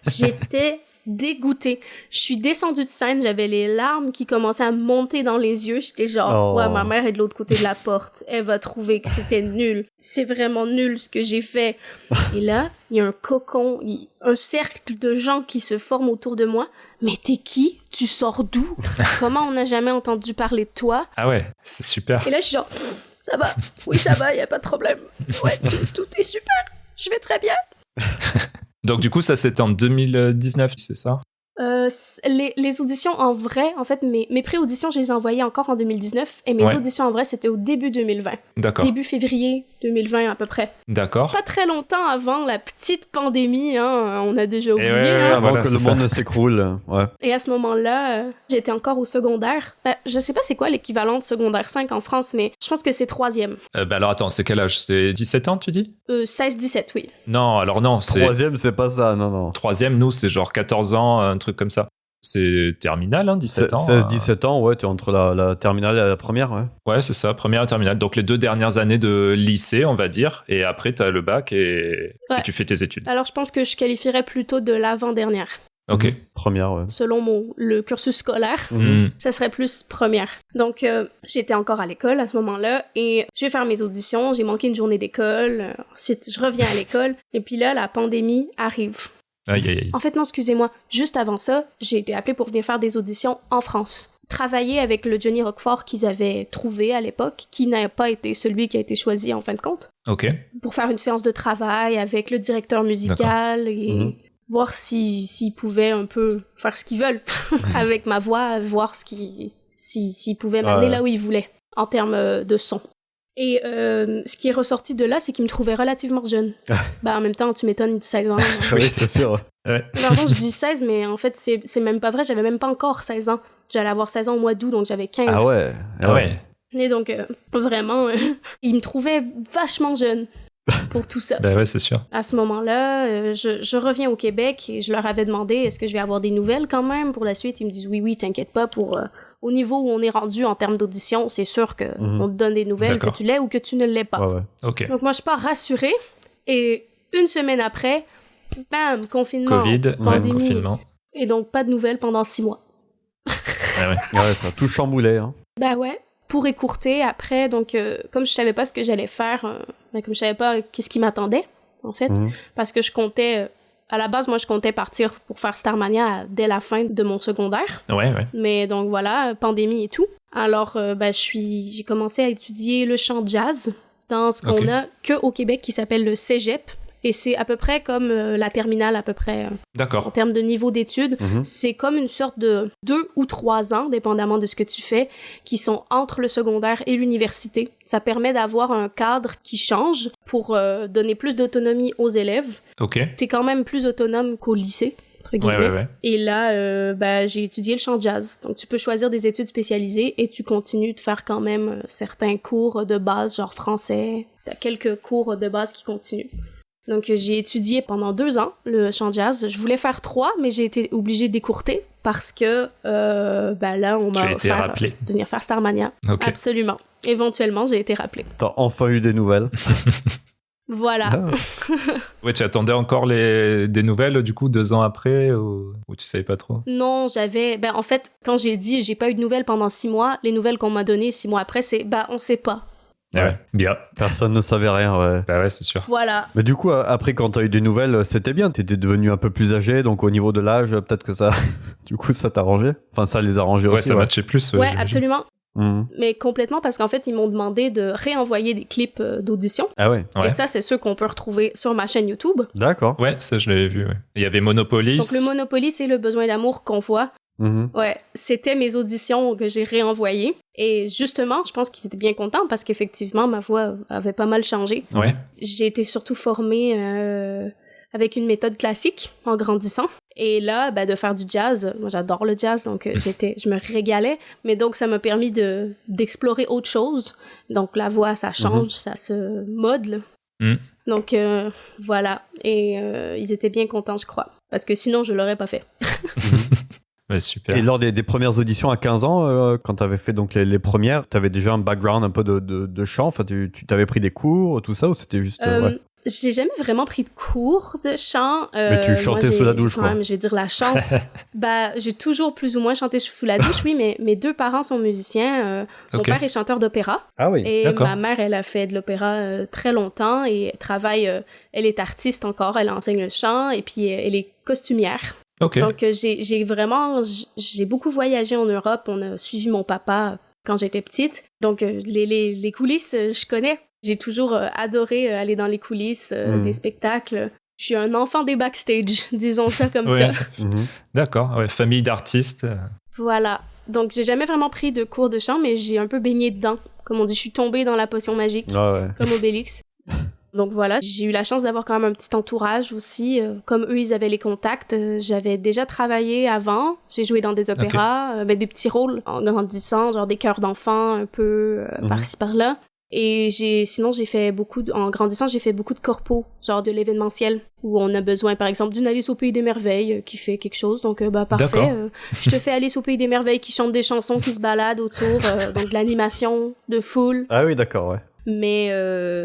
J'étais dégoûtée. Je suis descendue de scène, j'avais les larmes qui commençaient à me monter dans les yeux. J'étais genre, ouais, ma mère est de l'autre côté de la porte. Elle va trouver que c'était nul. C'est vraiment nul ce que j'ai fait. Et là, il y a un cocon, un cercle de gens qui se forment autour de moi. Mais t'es qui? Tu sors d'où? Comment on n'a jamais entendu parler de toi? Ah ouais, c'est super. Et là, je suis genre, ça va. Oui, ça va, y a pas de problème. Ouais, tout est super. Je vais très bien. Donc du coup, ça c'était en 2019, c'est ça? Les auditions en vrai, en fait, mes pré-auditions, je les ai envoyées encore en 2019, et mes auditions en vrai, c'était au début 2020. D'accord. Début février 2020 à peu près. D'accord. Pas très longtemps avant la petite pandémie, hein, on a déjà oublié. Avant que le monde ne s'écroule. Ouais. Et à ce moment-là, j'étais encore au secondaire. Je sais pas c'est quoi l'équivalent de secondaire 5 en France, mais je pense que c'est 3e. Alors attends, c'est quel âge? C'est 17 ans, tu dis? 16-17, oui. Non, alors non, c'est... 3e, c'est pas ça, non. 3e, nous, c'est genre 14 ans, un truc comme ça. C'est terminal, hein, 17 ans. 16-17 ans, ouais, tu es entre la terminale et la première, ouais. Ouais, c'est ça, première et terminale. Donc les 2 dernières années de lycée, on va dire, et après t'as le bac et tu fais tes études. Alors je pense que je qualifierais plutôt de l'avant-dernière. Ok. Première, ouais. Selon le cursus scolaire, ça serait plus première. Donc, j'étais encore à l'école à ce moment-là, et je vais faire mes auditions, j'ai manqué une journée d'école, ensuite je reviens à l'école, et puis là, la pandémie arrive. Aïe, aïe, aïe. En fait, non, excusez-moi, juste avant ça, j'ai été appelée pour venir faire des auditions en France. Travailler avec le Johnny Roquefort qu'ils avaient trouvé à l'époque, qui n'a pas été celui qui a été choisi en fin de compte. Ok. Pour faire une séance de travail avec le directeur musical et... voir s'ils pouvaient un peu faire ce qu'ils veulent avec ma voix, voir s'ils pouvaient m'amener là où ils voulaient, en termes de son. Et ce qui est ressorti de là, c'est qu'ils me trouvaient relativement jeune. En même temps, tu m'étonnes, 16 ans. Oui, c'est sûr. Ouais. Pardon, je dis 16, mais en fait, c'est même pas vrai, j'avais même pas encore 16 ans. J'allais avoir 16 ans au mois d'août, donc j'avais 15. Ah ouais. Et donc, vraiment, ils me trouvaient vachement jeune. Pour tout ça. Ben ouais, c'est sûr. À ce moment-là, je reviens au Québec et je leur avais demandé est-ce que je vais avoir des nouvelles quand même pour la suite. Ils me disent oui, t'inquiète pas, pour au niveau où on est rendu en termes d'audition, c'est sûr que on te donne des nouvelles, que tu l'aies ou que tu ne l'aies pas. Ouais. Ok. Donc moi, je pars rassurée, et une semaine après, bam, confinement, Covid, pandémie, confinement. Et donc pas de nouvelles pendant 6 mois. Ouais, ça a tout chamboulé. Hein. Ben ouais. Pour écourter, après, donc, comme je savais pas ce que j'allais faire, comme je savais pas qu'est-ce qui m'attendait, en fait, parce que je comptais, à la base, moi, je comptais partir pour faire Starmania dès la fin de mon secondaire. Ouais. Mais donc, voilà, pandémie et tout. Alors, j'ai commencé à étudier le chant jazz dans ce qu'on a que au Québec qui s'appelle le cégep. Et c'est à peu près comme la terminale, à peu près. D'accord. En termes de niveau d'études, c'est comme une sorte de 2 ou 3 ans, dépendamment de ce que tu fais, qui sont entre le secondaire et l'université. Ça permet d'avoir un cadre qui change pour donner plus d'autonomie aux élèves. Ok. T'es quand même plus autonome qu'au lycée, entre guillemets. Ouais. Et là, j'ai étudié le chant jazz. Donc, tu peux choisir des études spécialisées et tu continues de faire quand même certains cours de base, genre français. T'as quelques cours de base qui continuent. Donc, j'ai étudié pendant 2 ans le chant jazz. Je voulais faire 3, mais j'ai été obligée d'écourter parce que là, on m'a offert de venir faire Starmania. Okay. Absolument. Éventuellement, j'ai été rappelée. T'as enfin eu des nouvelles. Voilà. Ouais, tu attendais encore des nouvelles, du coup, 2 ans après, ou tu savais pas trop? Non, j'avais... en fait, quand j'ai dit j'ai pas eu de nouvelles pendant 6 mois, les nouvelles qu'on m'a données 6 mois après, c'est on sait pas. Ouais, bien. Personne ne savait rien, ouais. Bah ouais, c'est sûr. Voilà. Mais du coup, après, quand t'as eu des nouvelles, c'était bien. T'étais devenu un peu plus âgé, donc au niveau de l'âge, peut-être que ça... du coup, ça t'arrangeait. Enfin, ça les arrangeait aussi. Ça matchait plus. Ouais, absolument. Mais complètement, parce qu'en fait, ils m'ont demandé de réenvoyer des clips d'audition. Ah ouais. Et ça, c'est ceux qu'on peut retrouver sur ma chaîne YouTube. D'accord. Ouais, ça, je l'avais vu, ouais. Il y avait Monopolis. Donc, le Monopoly, c'est le besoin d'amour qu'on voit. Ouais, c'était mes auditions que j'ai réenvoyées. Et justement, je pense qu'ils étaient bien contents parce qu'effectivement, ma voix avait pas mal changé. Ouais. J'ai été surtout formée avec une méthode classique en grandissant. Et là, de faire du jazz, moi j'adore le jazz, donc je me régalais, mais donc ça m'a permis d'explorer autre chose. Donc la voix, ça change, ça se modèle. Donc voilà, et ils étaient bien contents, je crois, parce que sinon je l'aurais pas fait. Ouais, super. Et lors des premières auditions à 15 ans, quand t'avais fait donc les premières, t'avais déjà un background un peu de chant, enfin tu t'avais pris des cours, tout ça, ou c'était juste... J'ai jamais vraiment pris de cours de chant. Mais tu chantais sous la douche, quoi. Même, je vais dire la chance. J'ai toujours plus ou moins chanté sous la douche, oui, mais mes 2 parents sont musiciens. Mon père est chanteur d'opéra. Ah oui. Et ma mère, elle a fait de l'opéra très longtemps et elle travaille, elle est artiste encore, elle enseigne le chant et puis elle est costumière. Okay. Donc j'ai beaucoup voyagé en Europe, on a suivi mon papa quand j'étais petite. Donc les coulisses, je connais. J'ai toujours adoré aller dans les coulisses des spectacles. Je suis un enfant des backstage, disons ça comme ça. D'accord, ouais, famille d'artistes. Voilà. Donc, j'ai jamais vraiment pris de cours de chant, mais j'ai un peu baigné dedans. Comme on dit, je suis tombée dans la potion magique, comme Obélix. Donc voilà, j'ai eu la chance d'avoir quand même un petit entourage aussi. Comme eux, ils avaient les contacts. J'avais déjà travaillé avant. J'ai joué dans des opéras, des petits rôles en grandissant, genre des chœurs d'enfants un peu par-ci par-là. Et en grandissant, j'ai fait beaucoup de corpos, genre de l'événementiel, où on a besoin, par exemple, d'une Alice au Pays des Merveilles qui fait quelque chose. Donc, parfait. Je te fais Alice au Pays des Merveilles qui chante des chansons, qui se baladent autour, donc de l'animation, de foule. Ah oui, d'accord, ouais. Mais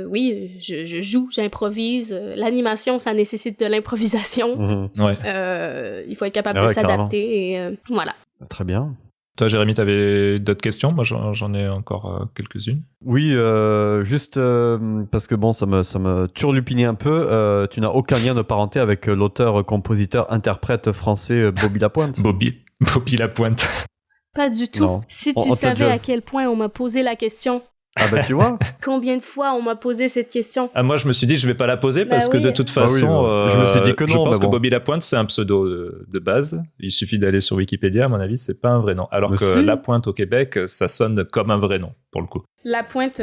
oui, je joue, j'improvise. L'animation, ça nécessite de l'improvisation. Il faut être capable de s'adapter. Et voilà. Très bien. Toi, Jérémy, t'avais d'autres questions? Moi, j'en ai encore quelques-unes. Oui, juste parce que bon, ça me turlupinait un peu. Tu n'as aucun lien de parenté avec l'auteur, compositeur, interprète français Bobby Lapointe? Bobby Lapointe. Pas du tout. Non. Si tu savais à quel point on m'a posé la question. Ah bah tu vois. Combien de fois on m'a posé cette question? Ah, moi je me suis dit je vais pas la poser parce que de toute façon je me suis dit que non, je pense que Bobby Lapointe c'est un pseudo de base. Il suffit d'aller sur Wikipédia, à mon avis c'est pas un vrai nom. Alors que Lapointe au Québec ça sonne comme un vrai nom pour le coup. Lapointe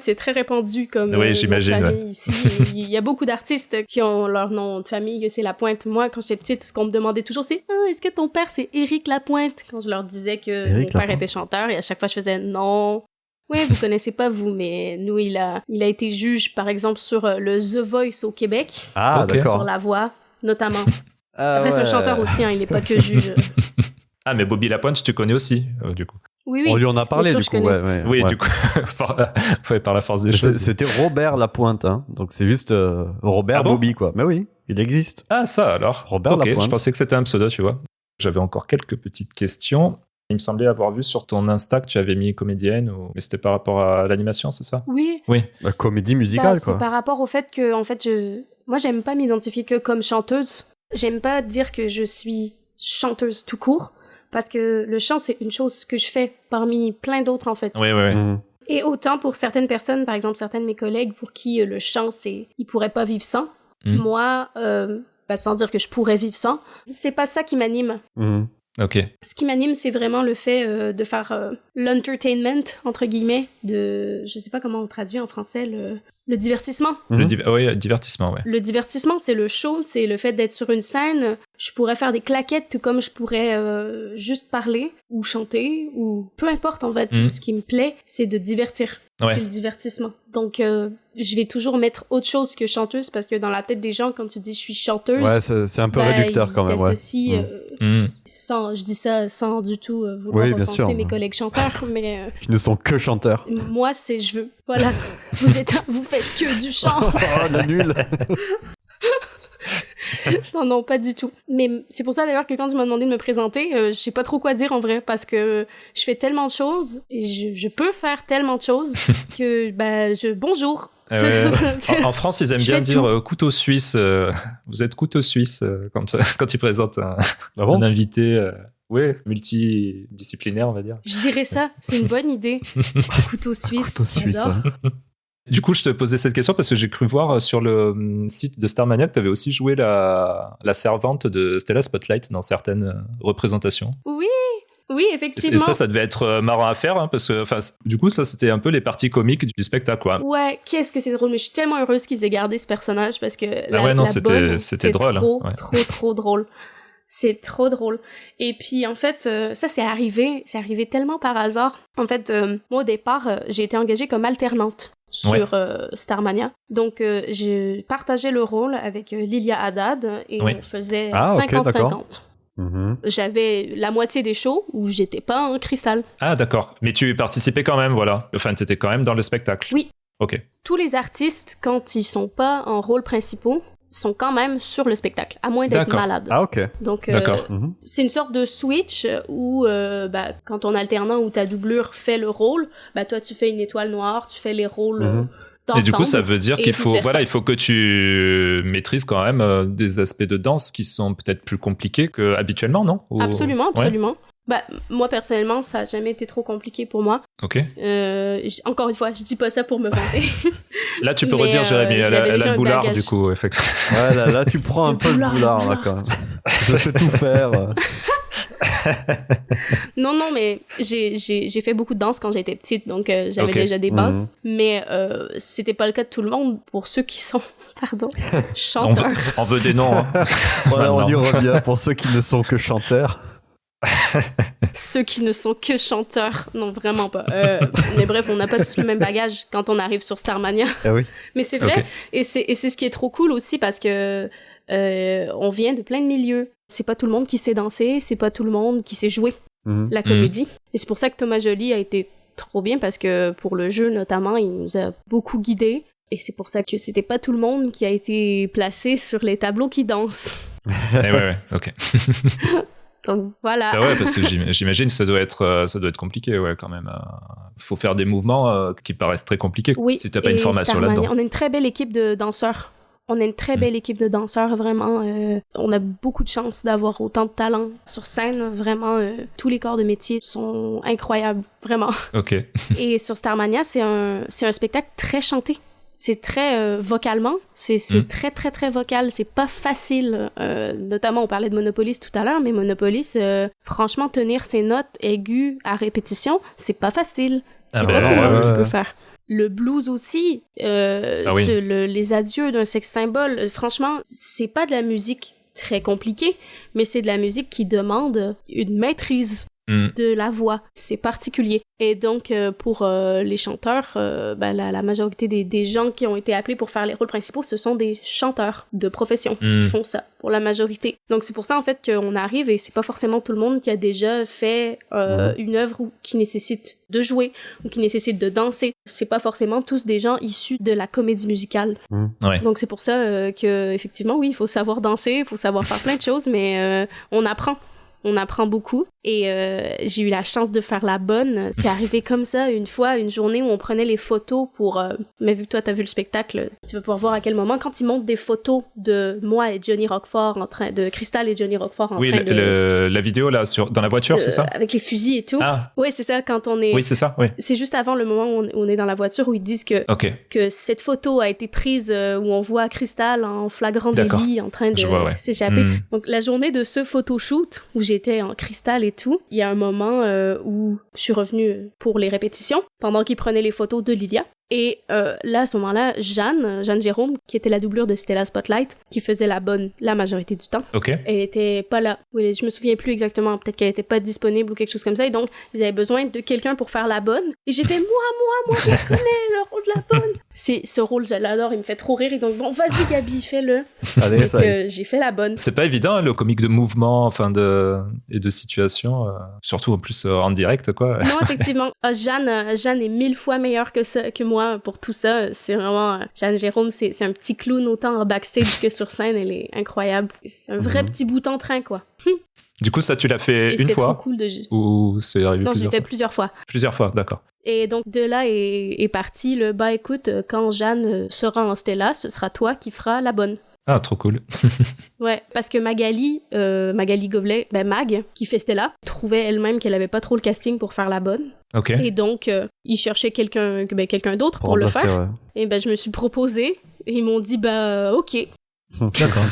c'est très répandu comme j'imagine, nom de famille ici. Il y a beaucoup d'artistes qui ont leur nom de famille, c'est Lapointe. Moi quand j'étais petite, ce qu'on me demandait toujours c'est est-ce que ton père c'est Éric Lapointe? Quand je leur disais que mon père était chanteur, et à chaque fois je faisais non. Oui, vous connaissez pas vous, mais nous, il a été juge, par exemple, sur le The Voice au Québec. Ah, d'accord. Sur la voix, notamment. Après, c'est un chanteur aussi, il n'est pas que juge. Ah, mais Bobby Lapointe, tu connais aussi, du coup. Oui. On lui en a parlé, du coup. Oui, du coup, par la force des choses. C'était Robert Lapointe, hein. Donc c'est juste Robert Bobby, quoi. Mais oui, il existe. Ah, ça alors. Robert Lapointe. Je pensais que c'était un pseudo, tu vois. J'avais encore quelques petites questions. Il me semblait avoir vu sur ton Insta que tu avais mis comédienne, mais c'était par rapport à l'animation, c'est ça? Oui. La comédie musicale, quoi. C'est par rapport au fait que, en fait, moi, j'aime pas m'identifier que comme chanteuse. J'aime pas dire que je suis chanteuse tout court, parce que le chant, c'est une chose que je fais parmi plein d'autres, en fait. Oui. Et autant pour certaines personnes, par exemple, certains de mes collègues pour qui le chant, ils pourraient pas vivre sans. Moi, sans dire que je pourrais vivre sans, c'est pas ça qui m'anime. Ok. Ce qui m'anime, c'est vraiment le fait de faire l'entertainment, entre guillemets, je sais pas comment on traduit en français, le divertissement. Divertissement, ouais. Le divertissement, c'est le show, c'est le fait d'être sur une scène. Je pourrais faire des claquettes tout comme je pourrais juste parler ou chanter ou peu importe, en fait. Ce qui me plaît, c'est de divertir. Ouais. C'est le divertissement. Donc, je vais toujours mettre autre chose que chanteuse parce que dans la tête des gens, quand tu dis je suis chanteuse... Ouais, c'est un peu réducteur quand même, je dis ça sans du tout vouloir offenser mes collègues chanteurs, mais... Qui ne sont que chanteurs. Moi, je veux. Voilà. vous faites que du chant. Oh, le nul. Non, pas du tout. Mais c'est pour ça d'ailleurs que quand tu m'as demandé de me présenter, je sais pas trop quoi dire en vrai, parce que je fais tellement de choses, et je peux faire tellement de choses, que bonjour. En France, ils aiment bien dire couteau suisse. Vous êtes couteau suisse quand ils présentent un invité multidisciplinaire, on va dire. Je dirais ça, c'est une bonne idée. Couteau suisse. Couteau suisse. Du coup, je te posais cette question parce que j'ai cru voir sur le site de Starmania que tu avais aussi joué la servante de Stella Spotlight dans certaines représentations. Oui, effectivement. Et ça devait être marrant à faire, hein, parce que du coup, ça, c'était un peu les parties comiques du spectacle, quoi. Ouais, qu'est-ce que c'est drôle, mais je suis tellement heureuse qu'ils aient gardé ce personnage parce que c'était drôle. Trop drôle. C'est trop drôle. Et puis, en fait, ça, c'est arrivé tellement par hasard. En fait, moi, au départ, j'ai été engagée comme alternante sur Starmania. Donc, j'ai partagé le rôle avec Lilia Haddad et on faisait 50-50. J'avais la moitié des shows où j'étais pas en cristal. Ah, d'accord. Mais tu participais quand même, voilà. Enfin, t'étais quand même dans le spectacle. Oui. Ok. Tous les artistes, quand ils sont pas en rôle principaux, sont quand même sur le spectacle, à moins d'être malade. Ah, ok. Donc, c'est une sorte de switch où, quand ton alternant ou ta doublure fait le rôle, toi, tu fais une étoile noire, tu fais les rôles d'ensemble. Et du coup, ça veut dire qu'il faut, il faut que tu maîtrises quand même des aspects de danse qui sont peut-être plus compliqués qu'habituellement, non? Absolument. Moi, personnellement, ça n'a jamais été trop compliqué pour moi. Ok. Encore une fois, je dis pas ça pour me vanter. Là, tu peux redire, Jérémy, elle a le boulard, du coup, effectivement. Ouais, là, tu prends un peu le boulard, là, quand même. Je sais tout faire. Non, mais j'ai fait beaucoup de danse quand j'étais petite, donc j'avais déjà des bases. Mais c'était pas le cas de tout le monde, pour ceux qui sont, chanteurs. On veut des noms. Hein. Voilà, on y revient, pour ceux qui ne sont que chanteurs. Ceux qui ne sont que chanteurs, non, vraiment pas. Mais bref, on n'a pas tous le même bagage quand on arrive sur Starmania. Ah oui. Mais c'est vrai, et c'est ce qui est trop cool aussi parce que on vient de plein de milieux. C'est pas tout le monde qui sait danser, c'est pas tout le monde qui sait jouer la comédie. Et c'est pour ça que Thomas Joly a été trop bien parce que pour le jeu notamment, il nous a beaucoup guidés. Et c'est pour ça que c'était pas tout le monde qui a été placé sur les tableaux qui dansent. ouais, ok. Donc voilà. Ah ouais, parce que j'imagine que ça doit être compliqué, ouais, quand même. Faut faire des mouvements qui paraissent très compliqués si t'as pas une formation là-dedans. On a une très belle équipe de danseurs. Vraiment. On a beaucoup de chance d'avoir autant de talent sur scène. Vraiment, tous les corps de métier sont incroyables, vraiment. Ok. Et sur Starmania, c'est un spectacle très chanté. C'est très vocalement, c'est très très très vocal, c'est pas facile. Notamment, on parlait de Monopolis tout à l'heure, mais Monopolis, franchement, tenir ses notes aiguës à répétition, c'est pas facile. C'est pas tout le monde qui peut faire. Le blues aussi, les adieux d'un sexe symbole, franchement, c'est pas de la musique très compliquée, mais c'est de la musique qui demande une maîtrise de la voix. C'est particulier. Et donc, pour les chanteurs, la majorité des gens qui ont été appelés pour faire les rôles principaux, ce sont des chanteurs de profession qui font ça, pour la majorité. Donc, c'est pour ça, en fait, qu'on arrive, et c'est pas forcément tout le monde qui a déjà fait une œuvre qui nécessite de jouer ou qui nécessite de danser. C'est pas forcément tous des gens issus de la comédie musicale. Ouais. Donc, c'est pour ça que, effectivement, oui, il faut savoir danser, il faut savoir faire plein de choses, mais on apprend. On apprend beaucoup et j'ai eu la chance de faire la bonne. C'est arrivé comme ça une fois, une journée où on prenait les photos pour... mais vu que toi, t'as vu le spectacle, tu vas pouvoir voir à quel moment, quand ils montrent des photos de moi et Johnny Roquefort de Crystal et Johnny Roquefort en train de... la vidéo là, dans la voiture, c'est ça? Avec les fusils et tout. Ah. Oui, c'est ça, quand on est... Oui, c'est ça, oui. C'est juste avant le moment où on est dans la voiture où ils disent que cette photo a été prise où on voit Crystal en flagrant délit en train de s'échapper. Donc, la journée de ce photoshoot où j'étais en cristal et tout, il y a un moment où je suis revenue pour les répétitions pendant qu'ils prenaient les photos de Lilia. Et là, à ce moment-là, Jeanne Jérôme, qui était la doublure de Stella Spotlight, qui faisait la bonne la majorité du temps, elle était pas là. Oui, je me souviens plus exactement, peut-être qu'elle était pas disponible ou quelque chose comme ça, et donc ils avaient besoin de quelqu'un pour faire la bonne. Et j'ai fait moi, je connais le rôle de la bonne. Ce rôle, je l'adore, il me fait trop rire, et donc bon, vas-y Gabi, fais-le. Allez, donc j'ai fait la bonne. C'est pas évident, hein, le comique de mouvement, et de situation, surtout en plus en direct, quoi. Non, effectivement, Jeanne est 1000 fois meilleure que moi pour tout ça. C'est vraiment Jeanne Jérôme, c'est un petit clown autant en backstage que sur scène. Elle est incroyable. C'est un vrai petit bout en train, quoi. Du coup, ça, tu l'as fait une fois? Trop cool ou c'est arrivé Non, plusieurs fois? je l'ai fait plusieurs fois. Plusieurs fois, d'accord. Et donc, de là est parti le « écoute, quand Jeanne sera en Stella, ce sera toi qui feras la bonne ». Ah, trop cool. Ouais, parce que Magali Goblet, Mag, qui fait Stella, trouvait elle-même qu'elle avait pas trop le casting pour faire la bonne. Ok. Et donc, ils cherchaient quelqu'un d'autre pour le faire. Ouais. Et je me suis proposée, et ils m'ont dit, ok. D'accord.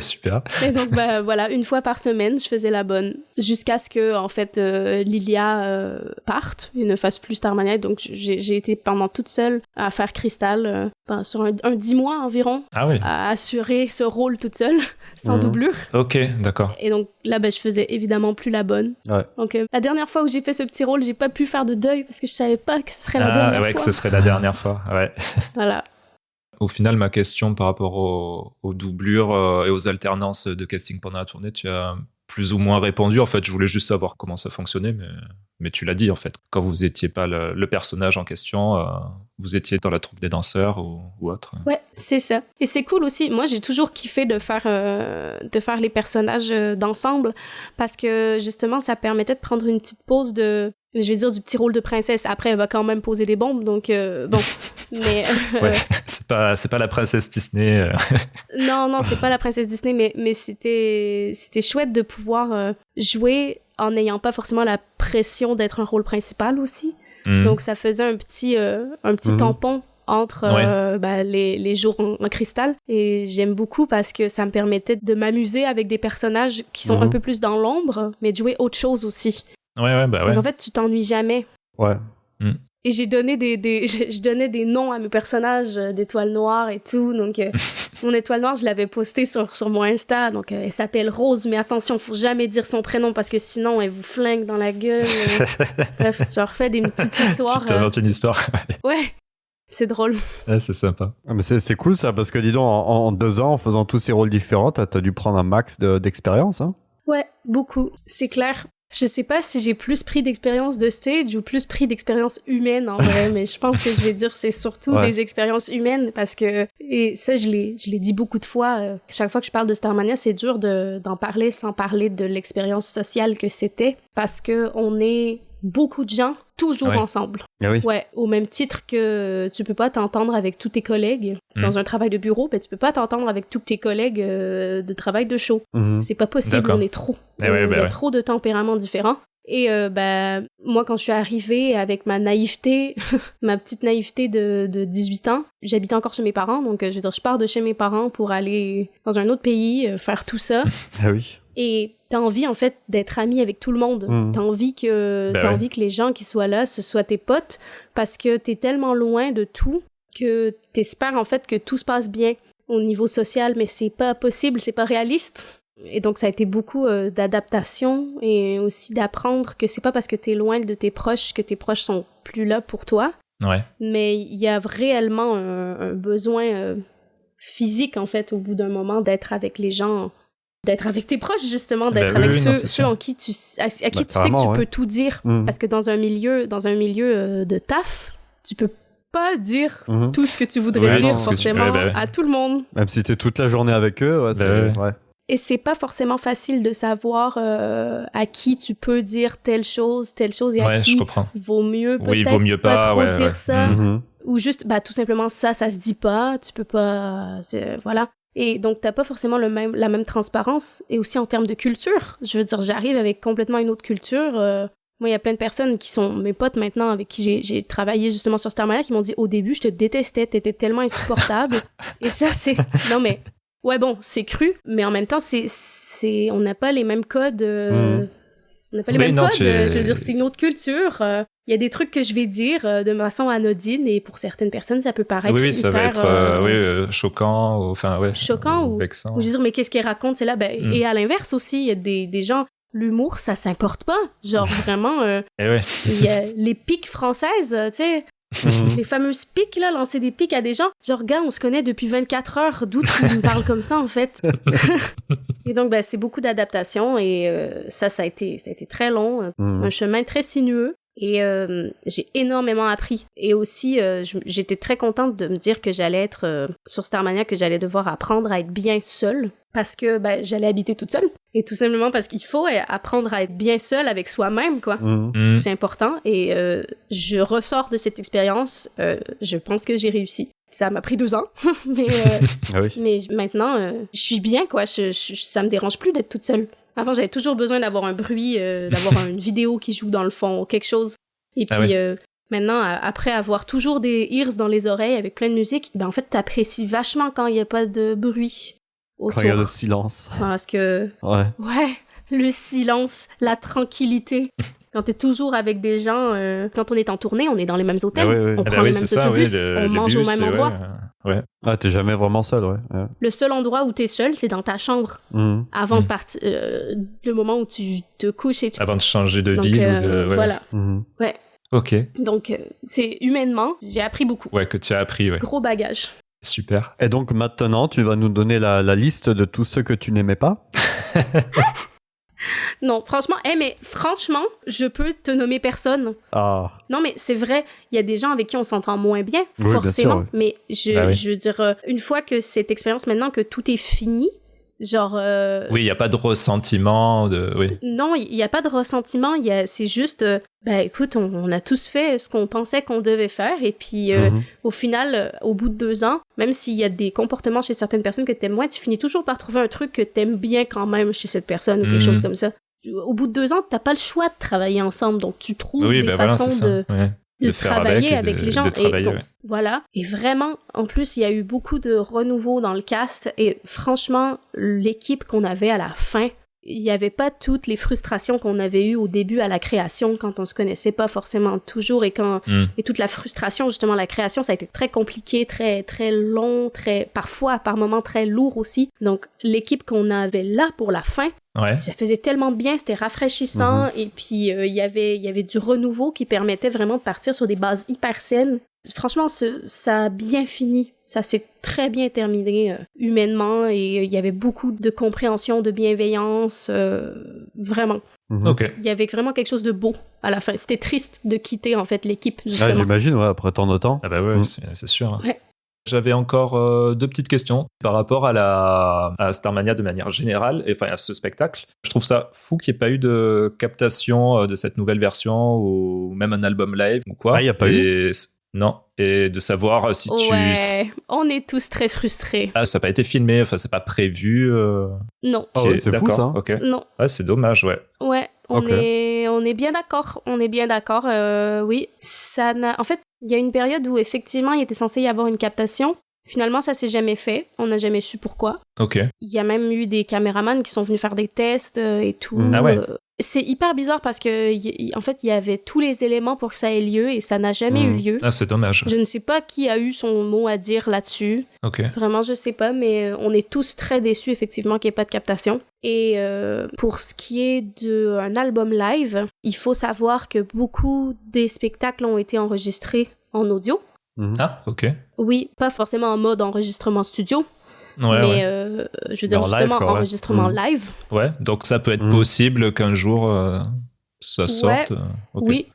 Super. Et donc, voilà, une fois par semaine, je faisais la bonne. Jusqu'à ce que, en fait, Lilia parte et ne fasse plus Starmania. Donc, j'ai été pendant toute seule à faire Crystal. sur un 10 mois environ, à assurer ce rôle toute seule, sans doublure. Ok, d'accord. Et donc là, je faisais évidemment plus la bonne. Ouais. Donc la dernière fois où j'ai fait ce petit rôle, j'ai pas pu faire de deuil parce que je savais pas que ce serait la dernière fois. Que ce serait la dernière fois, ouais. Voilà. Au final, ma question par rapport aux doublures et aux alternances de casting pendant la tournée, tu as plus ou moins répondu. En fait, je voulais juste savoir comment ça fonctionnait, mais tu l'as dit, en fait. Quand vous étiez pas le personnage en question, vous étiez dans la troupe des danseurs ou autre. Ouais, c'est ça. Et c'est cool aussi. Moi, j'ai toujours kiffé de faire les personnages d'ensemble parce que, justement, ça permettait de prendre une petite pause du petit rôle de princesse. Après, elle va quand même poser des bombes, donc bon. Mais ouais, c'est pas la princesse Disney. Non, c'est pas la princesse Disney, mais c'était chouette de pouvoir jouer en n'ayant pas forcément la pression d'être un rôle principal aussi. Donc ça faisait un petit tampon entre les jours en cristal, et j'aime beaucoup parce que ça me permettait de m'amuser avec des personnages qui sont un peu plus dans l'ombre, mais de jouer autre chose aussi. Ouais. Donc, en fait, tu t'ennuies jamais. Ouais. Et je donnais des noms à mes personnages d'étoiles noires et tout. Donc, mon étoile noire, je l'avais postée sur mon Insta. Donc, elle s'appelle Rose. Mais attention, faut jamais dire son prénom parce que sinon, elle vous flingue dans la gueule. Bref, tu refais des petites histoires. Tu t'inventes une histoire. Ouais, c'est drôle. Ouais, c'est sympa. Ah, mais c'est cool ça, parce que dis donc, en 2 ans, en faisant tous ces rôles différents, t'as dû prendre un max d'expérience, hein? Ouais, beaucoup. C'est clair. Je sais pas si j'ai plus pris d'expérience de stage ou plus pris d'expérience humaine en vrai, mais je pense que je vais dire c'est surtout des expériences humaines parce que, et ça je l'ai dit beaucoup de fois, chaque fois que je parle de Starmania, c'est dur d'en parler sans parler de l'expérience sociale que c'était parce que on est beaucoup de gens toujours ensemble. Ah oui. Ouais, au même titre que tu peux pas t'entendre avec tous tes collègues dans un travail de bureau, tu peux pas t'entendre avec tous tes collègues de travail de show. C'est pas possible, D'accord. on est trop. Il y a trop de tempéraments différents. Et moi, quand je suis arrivée avec ma naïveté, ma petite naïveté de 18 ans, j'habitais encore chez mes parents, donc je veux dire, je pars de chez mes parents pour aller dans un autre pays, faire tout ça. Ah oui. Et t'as envie, en fait, d'être ami avec tout le monde. T'as envie que les gens qui soient là, ce soient tes potes, parce que t'es tellement loin de tout que t'espères, en fait, que tout se passe bien au niveau social, mais c'est pas possible, c'est pas réaliste. Et donc, ça a été beaucoup d'adaptation et aussi d'apprendre que c'est pas parce que t'es loin de tes proches que tes proches sont plus là pour toi. Ouais. Mais il y a réellement un besoin physique, en fait, au bout d'un moment, d'être avec les gens, d'être avec tes proches, justement, d'être avec ceux à qui tu sais que tu peux tout dire. Parce que dans un milieu de taf, tu peux pas dire tout ce que tu voudrais dire forcément à tout le monde. Même si t'es toute la journée avec eux, ouais. Et c'est pas forcément facile de savoir à qui tu peux dire telle chose et à qui vaut mieux peut-être pas trop dire ça. Ou juste, tout simplement ça se dit pas, tu peux pas... Voilà. Et donc, t'as pas forcément la même transparence. Et aussi en termes de culture. Je veux dire, j'arrive avec complètement une autre culture. Moi, il y a plein de personnes qui sont mes potes maintenant, avec qui j'ai travaillé justement sur Starmania, qui m'ont dit, au début, je te détestais, t'étais tellement insupportable. Et ça, c'est... Non, mais... Ouais, bon, c'est cru, mais en même temps, on n'a pas les mêmes codes. On n'a pas les mêmes codes. Je veux dire, c'est une autre culture. Il y a des trucs que je vais dire de façon anodine, et pour certaines personnes, ça peut paraître hyper... ça va être choquant, ou vexant. Ou je veux dire, mais qu'est-ce qu'ils racontent? C'est là, et à l'inverse aussi, il y a des gens... L'humour, ça s'importe pas. Genre, vraiment, il y a les piques françaises, tu sais... Les fameuses piques, là, lancer des piques à des gens. Genre, gars, on se connaît depuis 24 heures. D'où tu me parles comme ça, en fait? Et donc, c'est beaucoup d'adaptation. Et ça a été très long. Un chemin très sinueux. Et j'ai énormément appris. Et aussi, j'étais très contente de me dire que j'allais être sur Starmania, que j'allais devoir apprendre à être bien seule. Parce que j'allais habiter toute seule. Et tout simplement parce qu'il faut apprendre à être bien seule avec soi-même, quoi. C'est important. Et je ressors de cette expérience. Je pense que j'ai réussi. Ça m'a pris 2 ans. Mais maintenant, je suis bien, quoi. Ça me dérange plus d'être toute seule. Avant, j'avais toujours besoin d'avoir un bruit, d'avoir une vidéo qui joue dans le fond, quelque chose. Et puis, maintenant, après avoir toujours des ears dans les oreilles avec plein de musique, en fait, t'apprécies vachement quand il n'y a pas de bruit autour. Quand il y a le silence. Parce que... Ouais, le silence, la tranquillité. Quand t'es toujours avec des gens... quand on est en tournée, on est dans les mêmes hôtels, on prend les mêmes autobus, on mange au même endroit. Ouais. Ah, t'es jamais vraiment seul, ouais. Le seul endroit où t'es seul, c'est dans ta chambre. Avant de partir, le moment où tu te couches et tu... Avant de changer de ville ou de... Ouais. Voilà. Ouais. Ok. Donc, c'est humainement, j'ai appris beaucoup. Ouais, que tu as appris, ouais. Gros bagage. Super. Et donc maintenant, tu vas nous donner la liste de tous ceux que tu n'aimais pas. Non, franchement, je peux te nommer personne. Ah. Non, mais c'est vrai, il y a des gens avec qui on s'entend moins bien, oui, forcément. bien sûr, mais je veux dire, une fois que cette expérience, maintenant que tout est fini, genre... Oui, il n'y a pas de ressentiment. Oui. Non, il n'y a pas de ressentiment. C'est juste, écoute, on a tous fait ce qu'on pensait qu'on devait faire. Et puis, au final, au bout de 2 ans, même s'il y a des comportements chez certaines personnes que tu aimes moins, tu finis toujours par trouver un truc que tu aimes bien quand même chez cette personne ou quelque chose comme ça. Au bout de 2 ans, tu n'as pas le choix de travailler ensemble. Donc, tu trouves des façons de travailler avec les gens. Et donc, voilà. Et vraiment, en plus, il y a eu beaucoup de renouveau dans le cast. Et franchement, l'équipe qu'on avait à la fin, il n'y avait pas toutes les frustrations qu'on avait eues au début à la création, quand on se connaissait pas forcément toujours. Et toute la frustration, justement, la création, ça a été très compliqué, très, très long, parfois, par moments, très lourd aussi. Donc, l'équipe qu'on avait là pour la fin, ça faisait tellement bien, c'était rafraîchissant, et puis il y avait du renouveau qui permettait vraiment de partir sur des bases hyper saines. Franchement, ça a bien fini. Ça s'est très bien terminé humainement, et il y avait beaucoup de compréhension, de bienveillance, vraiment. Ok. Il y avait vraiment quelque chose de beau à la fin. C'était triste de quitter, en fait, l'équipe, justement. Ah, j'imagine, après tant de temps. Ah bah ouais, c'est sûr. Ouais. J'avais encore 2 petites questions par rapport à Starmania de manière générale, enfin à ce spectacle. Je trouve ça fou qu'il n'y ait pas eu de captation de cette nouvelle version ou même un album live ou quoi. Ah, il n'y a pas eu ? Non, et de savoir si on est tous très frustrés. Ah, ça n'a pas été filmé, enfin c'est pas prévu. Non. Ah ouais, c'est fou ça. Ok. Non. Ouais, c'est dommage, ouais. Ouais, on est bien d'accord. Oui, en fait, il y a une période où effectivement il était censé y avoir une captation. Finalement, ça s'est jamais fait. On n'a jamais su pourquoi. Ok. Il y a même eu des caméramans qui sont venus faire des tests et tout. Ah ouais. C'est hyper bizarre parce que en fait, il y avait tous les éléments pour que ça ait lieu et ça n'a jamais eu lieu. Ah, c'est dommage. Je ne sais pas qui a eu son mot à dire là-dessus. Ok. Vraiment, je sais pas, mais on est tous très déçus effectivement qu'il n'y ait pas de captation. Et pour ce qui est d'un album live, il faut savoir que beaucoup des spectacles ont été enregistrés en audio. Ah, ok. Oui, pas forcément en mode enregistrement studio, mais je veux dire justement live, enregistrement live. Ouais, donc ça peut être possible qu'un jour ça sorte. Oui,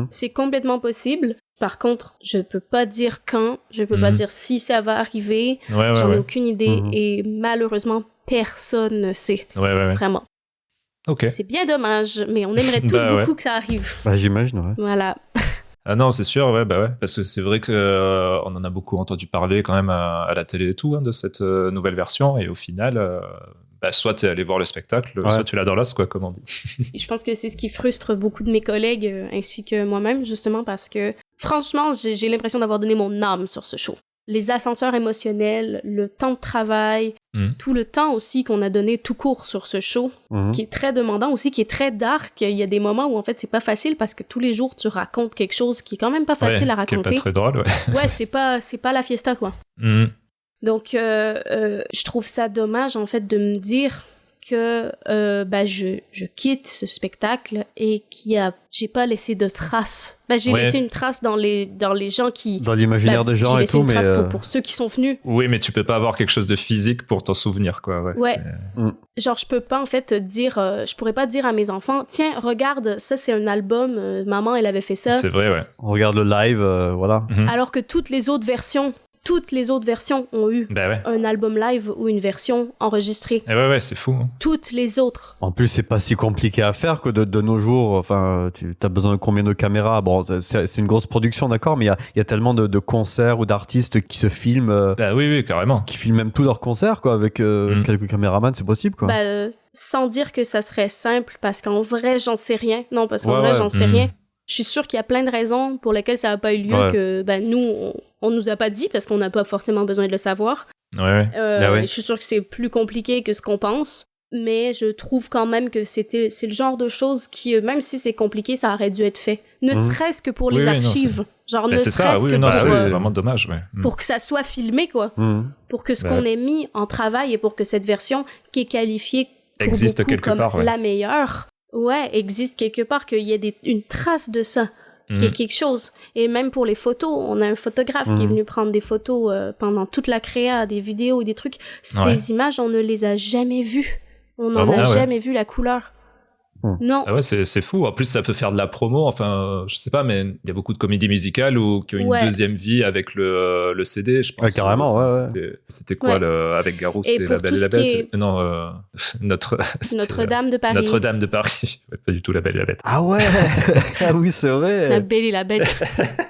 c'est complètement possible. Par contre, je peux pas dire quand, je peux pas dire si ça va arriver, j'en ai aucune idée, et malheureusement, personne ne sait. Vraiment. Ok. C'est bien dommage, mais on aimerait tous beaucoup que ça arrive. Bah, j'imagine, Voilà. Ah non, c'est sûr, parce que c'est vrai que on en a beaucoup entendu parler quand même à la télé et tout, de cette nouvelle version, et au final, soit t'es allé voir le spectacle, soit tu l'as dans l'os, quoi, comme on dit. Je pense que c'est ce qui frustre beaucoup de mes collègues, ainsi que moi-même, justement, parce que, franchement, j'ai l'impression d'avoir donné mon âme sur ce show. Les ascenseurs émotionnels, le temps de travail, tout le temps aussi qu'on a donné tout court sur ce show, qui est très demandant aussi, qui est très dark. Il y a des moments où en fait c'est pas facile parce que tous les jours tu racontes quelque chose qui est quand même pas facile à raconter. Qui est pas très drôle, ouais, c'est pas la fiesta, quoi. Donc je trouve ça dommage en fait de me dire que je quitte ce spectacle et j'ai pas laissé de traces. J'ai laissé une trace dans les gens qui... Dans l'imaginaire des gens et tout, mais... J'ai laissé une trace pour ceux qui sont venus. Oui, mais tu peux pas avoir quelque chose de physique pour t'en souvenir, quoi. Ouais. Genre, je peux pas, en fait, dire... je pourrais pas dire à mes enfants, tiens, regarde, ça, c'est un album, maman, elle avait fait ça. C'est vrai, ouais. On regarde le live, voilà. Alors que toutes les autres versions ont eu un album live ou une version enregistrée. Et ouais, c'est fou. Toutes les autres. En plus, c'est pas si compliqué à faire que de nos jours. Enfin, t'as besoin de combien de caméras ? Bon, c'est une grosse production, d'accord, mais il y a tellement de concerts ou d'artistes qui se filment. Oui, carrément. Qui filment même tous leurs concerts, quoi, avec quelques caméramans, c'est possible, quoi. Sans dire que ça serait simple, parce qu'en vrai, j'en sais rien. Non, parce qu'en vrai, j'en sais rien. Je suis sûre qu'il y a plein de raisons pour lesquelles ça n'a pas eu lieu, que nous, on nous a pas dit, parce qu'on n'a pas forcément besoin de le savoir. Je suis sûre que c'est plus compliqué que ce qu'on pense. mais je trouve quand même que c'est le genre de choses qui, même si c'est compliqué, ça aurait dû être fait. Ne serait-ce que pour les archives. Genre, ne serait-ce que pour... c'est vraiment dommage, ouais. Pour que ça soit filmé, quoi. Pour que ce qu'on ait mis en travail et pour que cette version qui est qualifiée existe quelque comme part, la meilleure, existe quelque part, qu'il y ait une trace de ça. Qui est quelque chose. Et même pour les photos, on a un photographe qui est venu prendre des photos pendant toute la créa, des vidéos et des trucs. Ces images, on ne les a jamais vues. On n'en a jamais vu la couleur. Non. Ah ouais, c'est fou. En plus, ça peut faire de la promo. Enfin, je sais pas, mais il y a beaucoup de comédies musicales qui ont une deuxième vie avec le CD, je pense. Carrément, C'était quoi, avec Garou, c'était La Belle et la Bête? Non, Notre-Dame de Paris. Notre-Dame de Paris. Pas du tout La Belle et la Bête. Ah ouais. Ah oui, c'est vrai. La Belle et la Bête.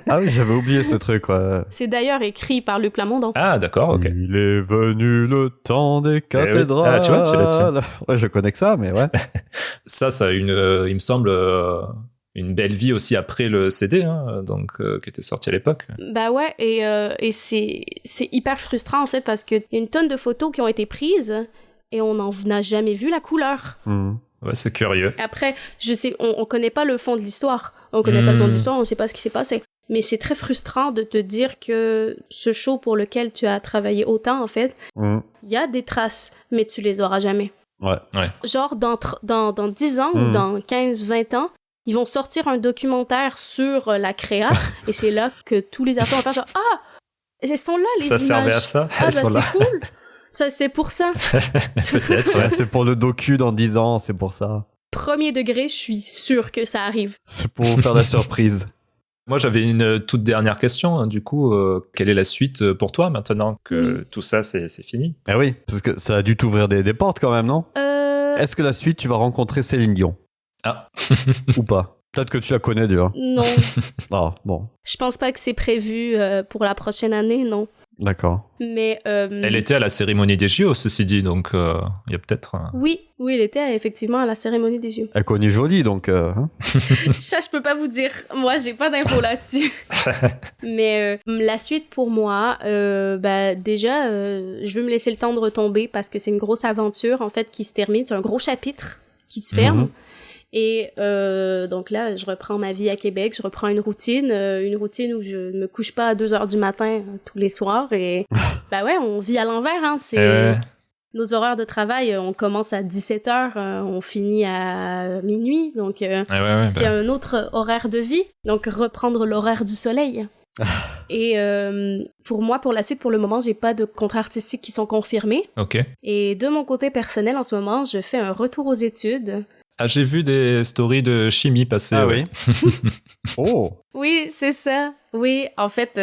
Ah oui, j'avais oublié ce truc, quoi. C'est d'ailleurs écrit par Luc Plamondon. Ah, d'accord, ok. Il est venu le temps des cathédrales. Ah, tu vois, tu l'as. Ouais, je connais que ça, mais ouais. Ça a il me semble, une belle vie aussi après le CD, donc qui était sorti à l'époque. Bah ouais, et c'est hyper frustrant en fait parce qu'il y a une tonne de photos qui ont été prises et on n'en a jamais vu la couleur. Ouais, c'est curieux. Après, je sais, on connaît pas le fond de l'histoire. On connaît pas le fond de l'histoire, on sait pas ce qui s'est passé. Mais c'est très frustrant de te dire que ce show pour lequel tu as travaillé autant, en fait, il y a des traces, mais tu les auras jamais. Ouais. Genre, dans 10 ans ou dans 15-20 ans, ils vont sortir un documentaire sur la créa, et c'est là que tous les artistes vont faire genre, ah, elles sont là, les images. Ça servait à ça. Ah, bah, c'est cool. Ça, c'est pour ça. Peut-être, ouais. C'est pour le docu dans 10 ans, c'est pour ça. Premier degré, je suis sûre que ça arrive. C'est pour vous faire la surprise. Moi, j'avais une toute dernière question. Du coup, quelle est la suite pour toi maintenant que tout ça, c'est fini? Ah oui, parce que ça a dû t'ouvrir des portes quand même, non? Est-ce que la suite, tu vas rencontrer Céline Dion? Ah. Ou pas? Peut-être que tu la connais déjà. Non. Ah, bon. Je pense pas que c'est prévu pour la prochaine année, non. D'accord. Mais elle était à la cérémonie des JO, ceci dit, donc il y a peut-être... Oui, elle était effectivement à la cérémonie des JO. Elle connaît Jolie, donc... Ça, je peux pas vous dire. Moi, j'ai pas d'infos là-dessus. Mais la suite, pour moi, déjà, je veux me laisser le temps de retomber parce que c'est une grosse aventure, en fait, qui se termine. C'est un gros chapitre qui se ferme. Et donc là, je reprends ma vie à Québec, je reprends une routine où je ne me couche pas à 2h du matin tous les soirs. Et bah ouais, on vit à l'envers, hein. C'est nos horaires de travail, on commence à 17h, on finit à minuit. Donc c'est un autre horaire de vie. Donc reprendre l'horaire du soleil. Et pour moi, pour la suite, pour le moment, j'ai pas de contrats artistiques qui sont confirmés. Ok. Et de mon côté personnel, en ce moment, je fais un retour aux études. Ah, j'ai vu des stories de chimie passer. Ah oui. Oh. Oui, c'est ça. Oui, en fait,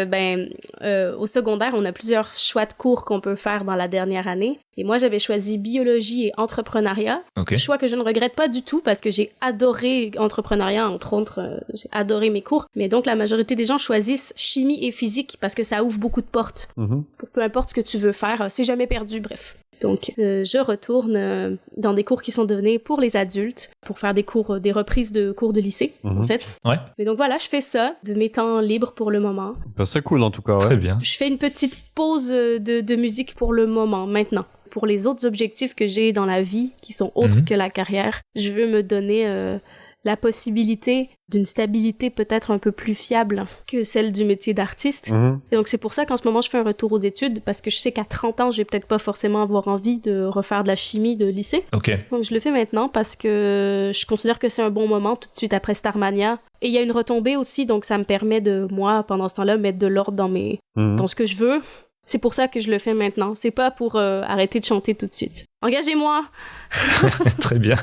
au secondaire, on a plusieurs choix de cours qu'on peut faire dans la dernière année. Et moi, j'avais choisi biologie et entrepreneuriat. Okay. Choix que je ne regrette pas du tout parce que j'ai adoré entrepreneuriat, entre autres, j'ai adoré mes cours. Mais donc, la majorité des gens choisissent chimie et physique parce que ça ouvre beaucoup de portes. Pour peu importe ce que tu veux faire, c'est jamais perdu, bref. Donc, je retourne dans des cours qui sont donnés pour les adultes, pour faire des reprises de cours de lycée, en fait. Ouais. Mais donc voilà, je fais ça de mes temps libres pour le moment. Ben, c'est cool en tout cas, ouais. Très bien. Je fais une petite pause de musique pour le moment, maintenant. Pour les autres objectifs que j'ai dans la vie, qui sont autres que la carrière, je veux me donner la possibilité d'une stabilité peut-être un peu plus fiable que celle du métier d'artiste. Et donc c'est pour ça qu'en ce moment je fais un retour aux études, parce que je sais qu'à 30 ans, je vais peut-être pas forcément avoir envie de refaire de la chimie de lycée. Ok. Donc je le fais maintenant parce que je considère que c'est un bon moment tout de suite après Starmania. Et il y a une retombée aussi, donc ça me permet de, moi, pendant ce temps-là, mettre de l'ordre dans ce que je veux. C'est pour ça que je le fais maintenant. C'est pas pour arrêter de chanter tout de suite. Engagez-moi! Très bien.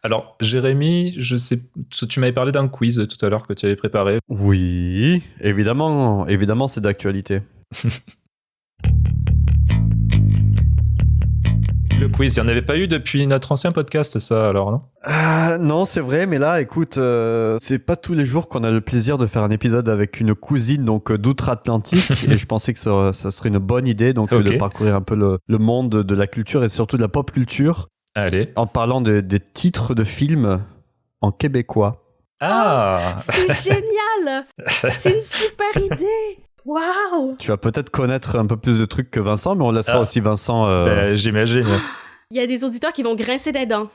Alors, Jérémy, je sais, tu m'avais parlé d'un quiz tout à l'heure que tu avais préparé. Oui, évidemment, c'est d'actualité. Le quiz, il n'y en avait pas eu depuis notre ancien podcast, ça, alors, non? Non, c'est vrai, mais là, écoute, c'est pas tous les jours qu'on a le plaisir de faire un épisode avec une cousine, donc d'outre-Atlantique, et je pensais que ça serait une bonne idée, donc de parcourir un peu le monde de la culture et surtout de la pop culture. Allez. En parlant des titres de films en québécois. Ah, c'est génial! C'est une super idée! Waouh! Tu vas peut-être connaître un peu plus de trucs que Vincent, mais on laissera aussi Vincent... j'imagine. Il y a des auditeurs qui vont grincer des dents.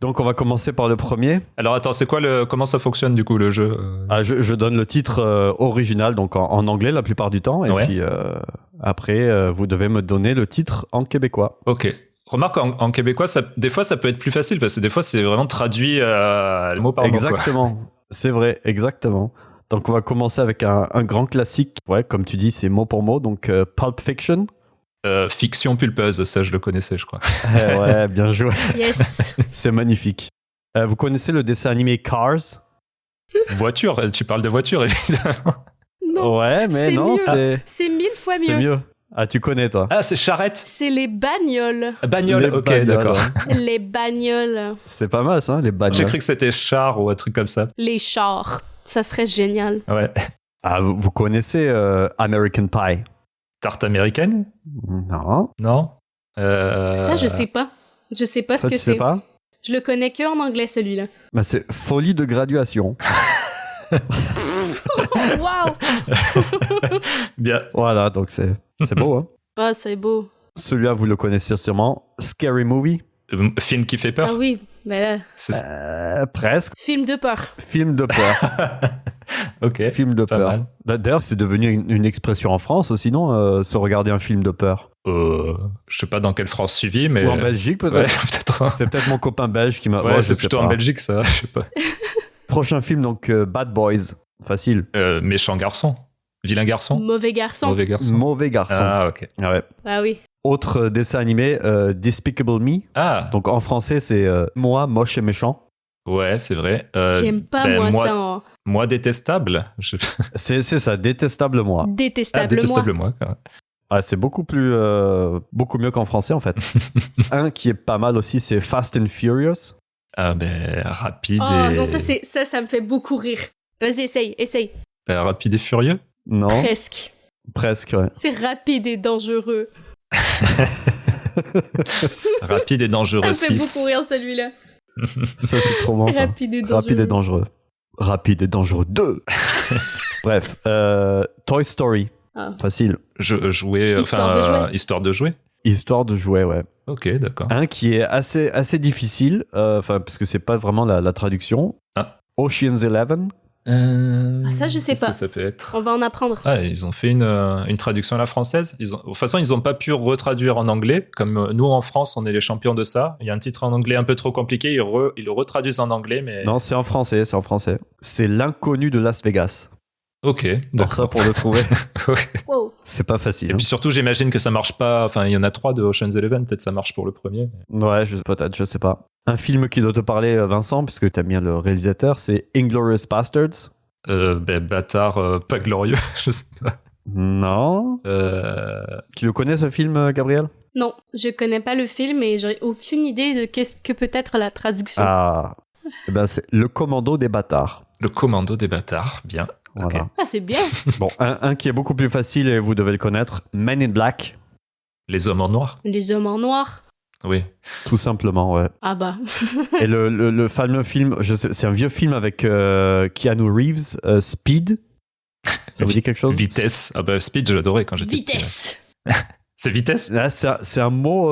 Donc on va commencer par le premier. Alors attends, c'est quoi comment ça fonctionne du coup le jeu? Je donne le titre original, donc en anglais la plupart du temps, et puis après vous devez me donner le titre en québécois. Ok. Remarque, en québécois, des fois ça peut être plus facile parce que des fois c'est vraiment traduit mot par mot. Exactement, c'est vrai, exactement. Donc on va commencer avec un grand classique, comme tu dis, c'est mot pour mot, donc Pulp Fiction. Fiction pulpeuse, ça je le connaissais, je crois. Ouais, bien joué. Yes. C'est magnifique. Vous connaissez le dessin animé Cars? Voiture, tu parles de voiture, évidemment. Non. Ouais, mais non, c'est 1000 fois mieux. C'est mieux. Ah, tu connais, toi. Ah, c'est charrette. C'est les bagnoles. Bagnoles, ok, bagnoles, d'accord. Les bagnoles. C'est pas mal, ça, les bagnoles. J'ai cru que c'était char ou un truc comme ça. Les chars. Ça serait génial. Ouais. Ah, vous connaissez American Pie? Tarte américaine? Non. Non. Ça, je sais pas. Je sais pas ce que c'est. Tu sais pas? Je le connais que en anglais, celui-là. Bah, c'est Folie de graduation. Waouh! Bien. Voilà, donc c'est beau, hein? Ah, c'est beau. Celui-là, vous le connaissez sûrement. Scary Movie? Film qui fait peur? Ah oui, ben là. Presque. Film de peur. Film de peur. Ok. Film de peur. Mal. D'ailleurs, c'est devenu une expression en France, sinon, se regarder un film de peur. Je sais pas dans quelle France tu vis, mais... Ou en Belgique, peut-être. Ouais, peut-être. C'est peut-être mon copain belge qui m'a... Ouais, c'est plutôt en Belgique, ça. Je sais pas. Prochain film, donc Bad Boys. Facile. Méchant garçon. Vilain garçon. Mauvais garçon. Mauvais garçon. Mauvais garçon. Ah, ok. Ouais. Ah oui. Autre dessin animé, Despicable Me. Ah. Donc en français, c'est Moi, moche et méchant. Ouais, c'est vrai. J'aime pas, moi, ça. En... Moi détestable. C'est ça, Détestable Moi. Détestable, détestable moi. Ah, c'est beaucoup mieux qu'en français, en fait. Un qui est pas mal aussi, c'est Fast and Furious. Ah, ben, rapide et... non, ça me fait beaucoup rire. Vas-y, essaye. Ben, rapide et furieux? Non. Presque, ouais. C'est rapide et dangereux. Rapide et dangereux 6. Ça me fait beaucoup rire, celui-là. Ça, c'est trop bon, ça. Rapide et dangereux. Rapide et dangereux. Rapide et dangereux 2. Bref, Toy Story. Ah. Facile. Histoire de jouer. Histoire de jouer, ouais. Ok, d'accord. Un qui est assez difficile, parce que c'est pas vraiment la traduction. Ocean's 11. Ça, je sais pas. Que ça peut être. On va en apprendre. Ah, ils ont fait une traduction à la française. De toute façon, ils n'ont pas pu retraduire en anglais. Comme nous, en France, on est les champions de ça. Il y a un titre en anglais un peu trop compliqué. Ils le retraduisent en anglais. Mais... Non, c'est en français. C'est L'inconnu de Las Vegas. Ok, d'accord. Ça, pour le trouver, wow. C'est pas facile. Et puis surtout, j'imagine que ça marche pas. Enfin, il y en a 3 de Ocean's 11. Peut-être ça marche pour le premier. Ouais, peut-être, je sais pas. Un film qui doit te parler, Vincent, puisque t'aimes bien le réalisateur, c'est Inglourious Basterds. Bâtard pas glorieux, je sais pas. Non. Tu le connais, ce film, Gabriel? Non, je connais pas le film et j'ai aucune idée de qu'est-ce que peut être la traduction. Ah, eh ben c'est Le Commando des bâtards. Le Commando des bâtards, bien. Voilà. Okay. Ah, c'est bien. Bon, un qui est beaucoup plus facile et vous devez le connaître, Men in Black. Les hommes en noir. Les hommes en noir. Oui. Tout simplement, ouais. Ah bah. Et le fameux film, c'est un vieux film avec Keanu Reeves, Speed. Ça vous dit quelque chose? Vitesse. Ah bah Speed, j'adorais quand j'étais petit. Vitesse. C'est vitesse? Là, c'est un mot,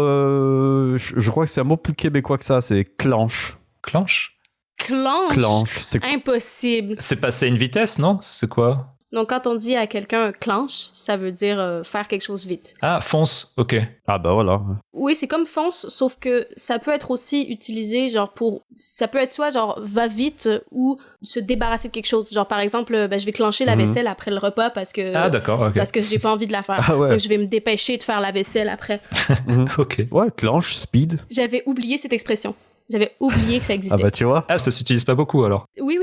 je crois que c'est un mot plus québécois que ça, c'est clenche. Clenche? Clenche. C'est impossible. C'est passer une vitesse, non? C'est quoi? Donc, quand on dit à quelqu'un clenche, ça veut dire faire quelque chose vite. Ah, fonce, ok. Ah, bah voilà. Oui, c'est comme fonce, sauf que ça peut être aussi utilisé, genre, pour... Ça peut être soit, genre, va vite ou se débarrasser de quelque chose. Genre, par exemple, je vais clencher la vaisselle après le repas parce que... Ah, d'accord, ok. Parce que j'ai pas envie de la faire. Ah, ouais. Donc, je vais me dépêcher de faire la vaisselle après. Ok. Ouais, clenche, speed. J'avais oublié cette expression. J'avais oublié que ça existait. Ah bah tu vois. Ah, ça s'utilise pas beaucoup alors. Oui,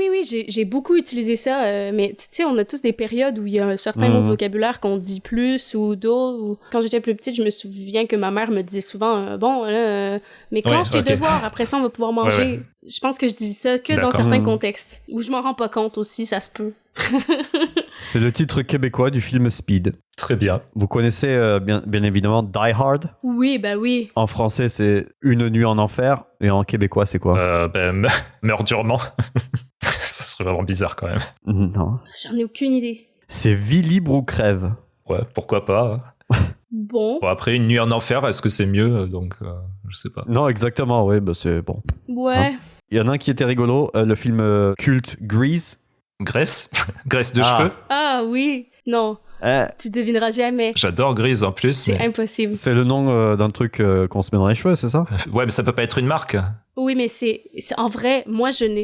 j'ai beaucoup utilisé ça, mais tu sais, on a tous des périodes où il y a un certain mot de vocabulaire qu'on dit plus ou d'autres. Ou... Quand j'étais plus petite, je me souviens que ma mère me disait souvent mais clenche tes devoirs, après ça on va pouvoir manger. Ouais. Je pense que je dis ça que dans certains contextes, où je m'en rends pas compte aussi, ça se peut. C'est le titre québécois du film Speed. Très bien. Vous connaissez bien évidemment Die Hard? Oui, bah oui. En français, c'est Une nuit en enfer. Et en québécois, c'est quoi? Meurs durement. Ça serait vraiment bizarre quand même. Non. J'en ai aucune idée. C'est Vie libre ou crève. Ouais, pourquoi pas. Bon, après, Une nuit en enfer, est-ce que c'est mieux? Donc, je sais pas. Non, exactement, oui, bah c'est bon. Ouais. Il y en a un qui était rigolo, le film culte Grease. Graisse Graisse de cheveux. Ah oui, non. Tu devineras jamais. J'adore Grease en plus. C'est impossible. C'est le nom d'un truc qu'on se met dans les cheveux, c'est ça? Ouais, mais ça peut pas être une marque. Oui, mais c'est en vrai,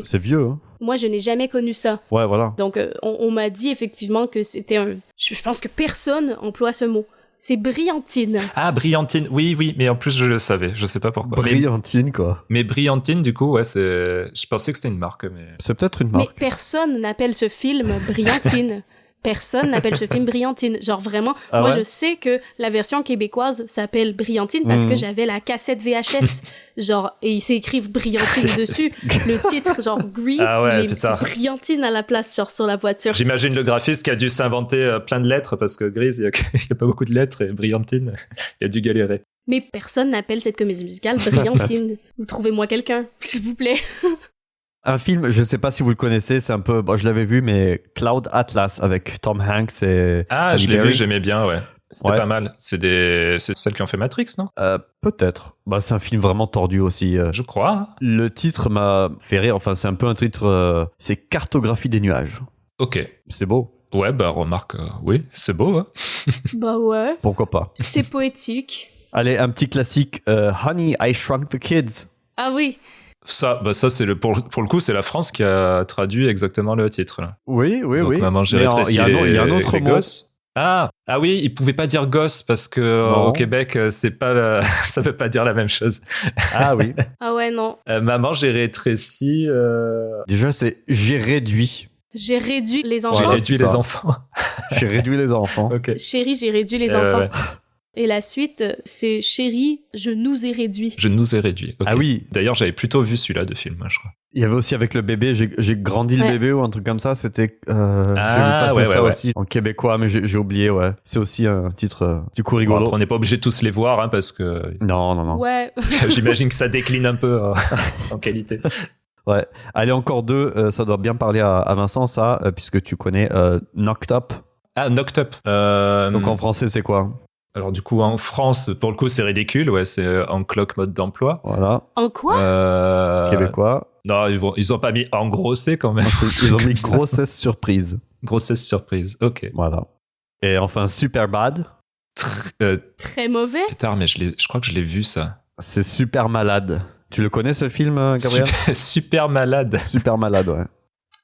C'est vieux, hein? Moi, je n'ai jamais connu ça. Ouais, voilà. Donc, on m'a dit effectivement que c'était un... Je pense que personne emploie ce mot. C'est Brilliantine. Ah, Brilliantine, oui, mais en plus je le savais, je sais pas pourquoi. Brilliantine, quoi. Mais Brilliantine, du coup, ouais, je pensais que c'était une marque, mais... C'est peut-être une marque. Mais personne n'appelle ce film Brilliantine. Personne n'appelle ce film Brilliantine. Genre vraiment, moi je sais que la version québécoise s'appelle Brilliantine parce que j'avais la cassette VHS. Genre, et ils s'écrivent Brilliantine dessus. Le titre, genre Grease, c'est Brilliantine à la place, genre sur la voiture. J'imagine le graphiste qui a dû s'inventer plein de lettres parce que Grease, il y a pas beaucoup de lettres et Brilliantine, il a dû galérer. Mais personne n'appelle cette comédie musicale Brilliantine. Vous trouvez-moi quelqu'un, s'il vous plaît. Un film, je sais pas si vous le connaissez, c'est un peu, bon, je l'avais vu, mais Cloud Atlas avec Tom Hanks et... Ah, je l'ai vu, j'aimais bien, ouais. C'était pas mal. C'est celles qui ont fait Matrix, non? Peut-être. Bah, c'est un film vraiment tordu aussi. Je crois. Le titre m'a fait rire, enfin, c'est un peu un titre, c'est Cartographie des nuages. Ok. C'est beau. Ouais, bah, remarque, oui, c'est beau, hein. Bah ouais. Pourquoi pas? C'est poétique. Allez, un petit classique, Honey, I Shrunk the Kids. Ah oui. Ça c'est pour le coup, c'est la France qui a traduit exactement le titre, là. Oui. Donc, Maman, j'ai rétréci il y a un autre mot. Gosses. Ah oui, ils pouvaient pas dire gosse parce que au Québec, c'est pas ça veut pas dire la même chose. Ah oui. Ah ouais, non. Maman, j'ai rétréci. Déjà, c'est j'ai réduit. J'ai réduit les enfants. J'ai réduit les enfants. J'ai réduit les enfants. Ok. Chérie, j'ai réduit les enfants. Ouais. Et la suite, c'est Chérie, je nous ai réduit. Je nous ai réduit. Okay. Ah oui. D'ailleurs, j'avais plutôt vu celui-là de film, je crois. Il y avait aussi avec le bébé, j'ai grandi le bébé ou un truc comme ça. C'était. J'ai vu passer ça aussi en québécois, mais j'ai oublié. Ouais. C'est aussi un titre du coup rigolo. Bon, après, on n'est pas obligé de tous les voir, hein, parce que. Non. Ouais. J'imagine que ça décline un peu en qualité. Ouais. Allez, encore deux. Ça doit bien parler à Vincent, ça, puisque tu connais Knocked Up. Ah, Knocked Up. Donc en français, c'est quoi? Alors du coup, en France, pour le coup, c'est ridicule. Ouais, c'est en cloque mode d'emploi. Voilà. En quoi? Québécois. Non, ils ont pas mis engrossé quand même. Ils ont mis grossesse surprise. Grossesse surprise, ok. Voilà. Et enfin, Super Bad. Très mauvais. Putain, mais je crois que je l'ai vu, ça. C'est Super Malade. Tu le connais, ce film, Gabriel? Super Malade. Super Malade, ouais.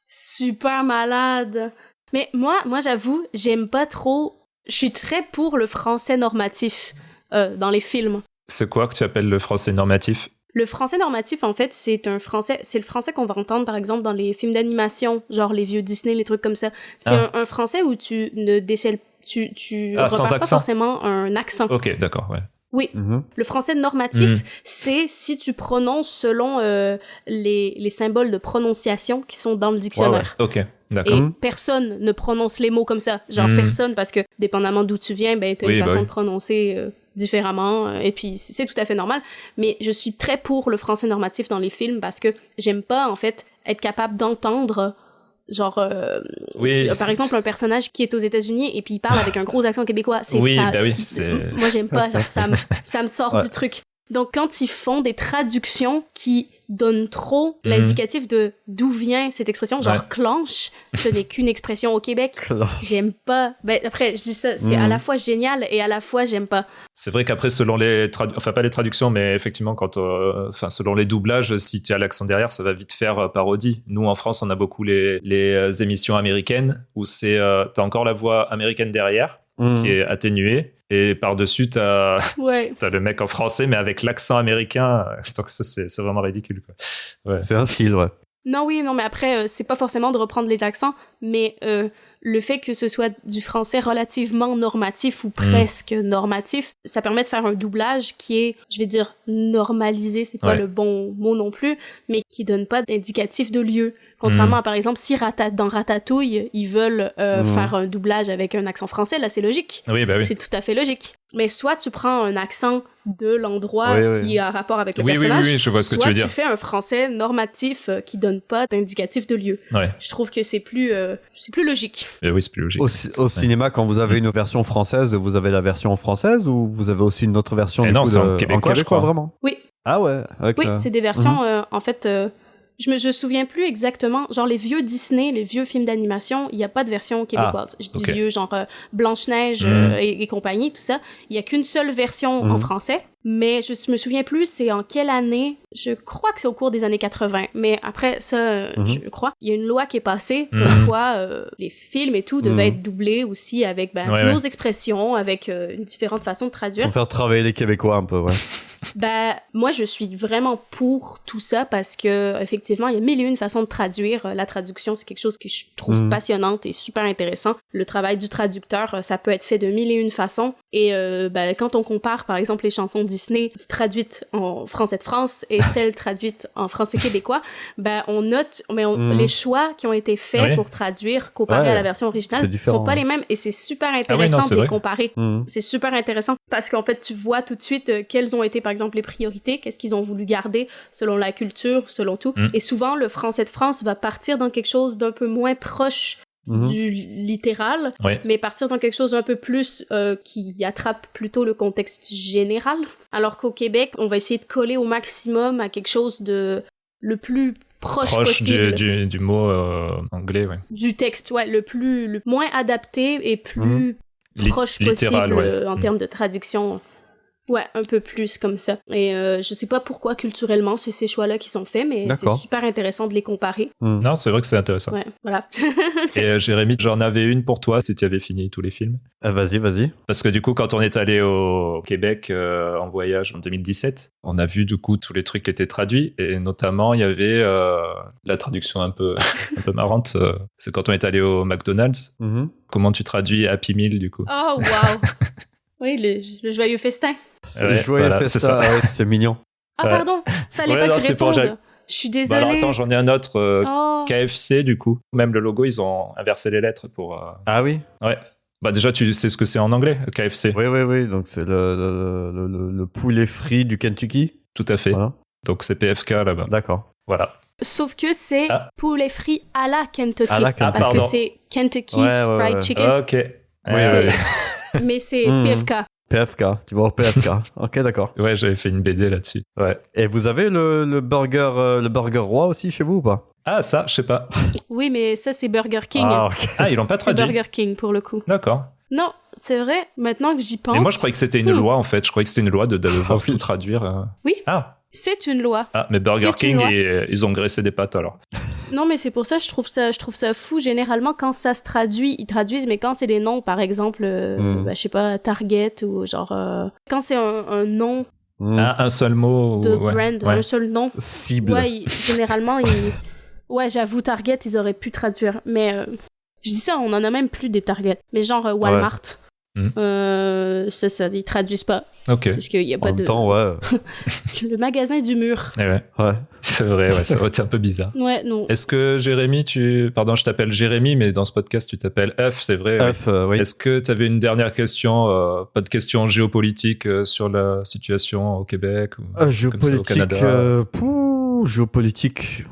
Super Malade. Mais moi, j'avoue, j'aime pas trop... Je suis très pour le français normatif dans les films. C'est quoi que tu appelles le français normatif? Le français normatif, en fait, c'est le français qu'on va entendre, par exemple, dans les films d'animation, genre les vieux Disney, les trucs comme ça. C'est un français où tu ne décèles... Tu repères pas forcément un accent. Ok, d'accord, ouais. Oui, le français normatif, c'est si tu prononces selon les symboles de prononciation qui sont dans le dictionnaire. Ouais. Ok, d'accord. Et personne ne prononce les mots comme ça. Genre personne, parce que dépendamment d'où tu viens, ben, t'as une façon de prononcer différemment, et puis c'est tout à fait normal. Mais je suis très pour le français normatif dans les films parce que j'aime pas, en fait, être capable d'entendre... Genre, par exemple, un personnage qui est aux États-Unis et puis il parle avec un gros accent québécois. Moi, j'aime pas. Genre, ça me sort du truc. Donc, quand ils font des traductions qui donnent trop l'indicatif de d'où vient cette expression, genre clenche, ce n'est qu'une expression au Québec. J'aime pas. Ben, après, je dis ça, c'est à la fois génial et à la fois j'aime pas. C'est vrai qu'après, selon les enfin pas les traductions, mais effectivement, selon les doublages, si tu as l'accent derrière, ça va vite faire parodie. Nous, en France, on a beaucoup les émissions américaines où t'as encore la voix américaine derrière, qui est atténuée. Et par-dessus, t'as le mec en français, mais avec l'accent américain. Donc ça, c'est vraiment ridicule, quoi. Ouais. C'est un style, ouais. Non, mais après, c'est pas forcément de reprendre les accents, mais le fait que ce soit du français relativement normatif ou presque normatif, ça permet de faire un doublage qui est, je vais dire, normalisé, c'est pas le bon mot non plus, mais qui donne pas d'indicatif de lieu. Contrairement à, par exemple, si dans Ratatouille, ils veulent faire un doublage avec un accent français, là, c'est logique. Oui, bah oui. C'est tout à fait logique. Mais soit tu prends un accent de l'endroit qui a rapport avec le personnage, oui, je vois ce que tu veux dire. Soit tu fais un français normatif qui donne pas d'indicatif de lieu. Ouais. Je trouve que c'est plus logique. Oui, c'est plus logique. Au cinéma, quand vous avez une version française, vous avez la version française ou vous avez aussi une autre version c'est en québécois, je crois. Vraiment? Oui. Ah ouais. Oui, c'est des versions, en fait... Je me souviens plus exactement, genre les vieux Disney, les vieux films d'animation, il n'y a pas de version québécoise. Je dis vieux, genre Blanche-Neige et compagnie, tout ça. Il n'y a qu'une seule version en français, mais je me souviens plus c'est en quelle année. Je crois que c'est au cours des années 80, mais après ça, je crois. Il y a une loi qui est passée, comme quoi les films et tout devaient être doublés aussi avec nos expressions, avec une différente façon de traduire. Faut faire travailler les Québécois un peu, ouais. Moi, je suis vraiment pour tout ça parce que, effectivement, il y a mille et une façons de traduire. La traduction, c'est quelque chose que je trouve passionnante et super intéressant. Le travail du traducteur, ça peut être fait de mille et une façons. Et quand on compare, par exemple, les chansons Disney traduites en français de France et celles traduites en français québécois, on note les choix qui ont été faits pour traduire comparé à la version originale ne sont pas les mêmes. Et c'est super intéressant de les comparer. C'est super intéressant parce qu'en fait, tu vois tout de suite quelles ont été, par exemple, les priorités, qu'est-ce qu'ils ont voulu garder selon la culture, selon tout. Et souvent, le français de France va partir dans quelque chose d'un peu moins proche du littéral, mais partir dans quelque chose d'un peu plus qui attrape plutôt le contexte général. Alors qu'au Québec, on va essayer de coller au maximum à quelque chose de le plus proche possible. Du mot anglais, du texte, le moins adapté et plus proche littéral, possible en termes de traduction. Ouais, un peu plus comme ça. Et je sais pas pourquoi culturellement c'est ces choix-là qui sont faits, mais c'est super intéressant de les comparer. Non, c'est vrai que c'est intéressant. Ouais, voilà. Et Jérémy, j'en avais une pour toi si tu avais fini tous les films. Vas-y. Parce que du coup, quand on est allé au Québec en voyage en 2017, on a vu du coup tous les trucs qui étaient traduits et notamment il y avait la traduction un peu marrante. C'est quand on est allé au McDonald's. Comment tu traduis Happy Meal du coup? Oh wow. Oui, le joyeux festin. C'est joyeux festin, c'est mignon. Ah pardon, fallait pas que tu répondes. Je suis désolée. Alors attends, j'en ai un autre. KFC du coup. Même le logo, ils ont inversé les lettres pour... Ah oui? Ouais. Déjà, tu sais ce que c'est en anglais, KFC. Oui. Donc c'est le poulet frit du Kentucky. Tout à fait. Voilà. Donc c'est PFK là-bas. D'accord. Voilà. Sauf que c'est poulet frit à la Kentucky. À la Kentucky. Parce que c'est Kentucky's Fried Chicken. Ok. Oui. Mais c'est PFK. PFK, tu vas au PFK. Ok, d'accord. Ouais, j'avais fait une BD là-dessus. Ouais. Et vous avez le burger roi aussi chez vous ou pas? Ah, ça, je sais pas. Oui, mais ça, c'est Burger King. Ils l'ont pas traduit. C'est Burger King, pour le coup. D'accord. Non, c'est vrai, maintenant que j'y pense... Mais moi, je croyais que c'était une loi, en fait. Je croyais que c'était une loi de devoir tout traduire. Oui. Ah. C'est une loi. Ah, mais Burger King, ils ont graissé des pâtes, alors. Non, mais c'est pour ça, je trouve ça fou. Généralement, quand ça se traduit, ils traduisent, mais quand c'est des noms, par exemple, je sais pas, Target ou genre... quand c'est un nom... Un seul mot. De brand, un seul nom. Cible. Ouais, généralement, ouais, j'avoue, Target, ils auraient pu traduire. Mais je dis ça, on en a même plus des Target. Mais genre Walmart... ça, ils traduisent pas. Ok. Parce qu'il y a pas de... temps, ouais. Le magasin du mur. Ouais. C'est vrai, ça aurait été un peu bizarre. Ouais, non. Est-ce que Jérémy, Pardon, je t'appelle Jérémy, mais dans ce podcast, tu t'appelles F, c'est vrai. F, oui. Est-ce que tu avais une dernière question, pas de question géopolitique sur la situation au Québec ou géopolitique, comme ça, au Canada géopolitique.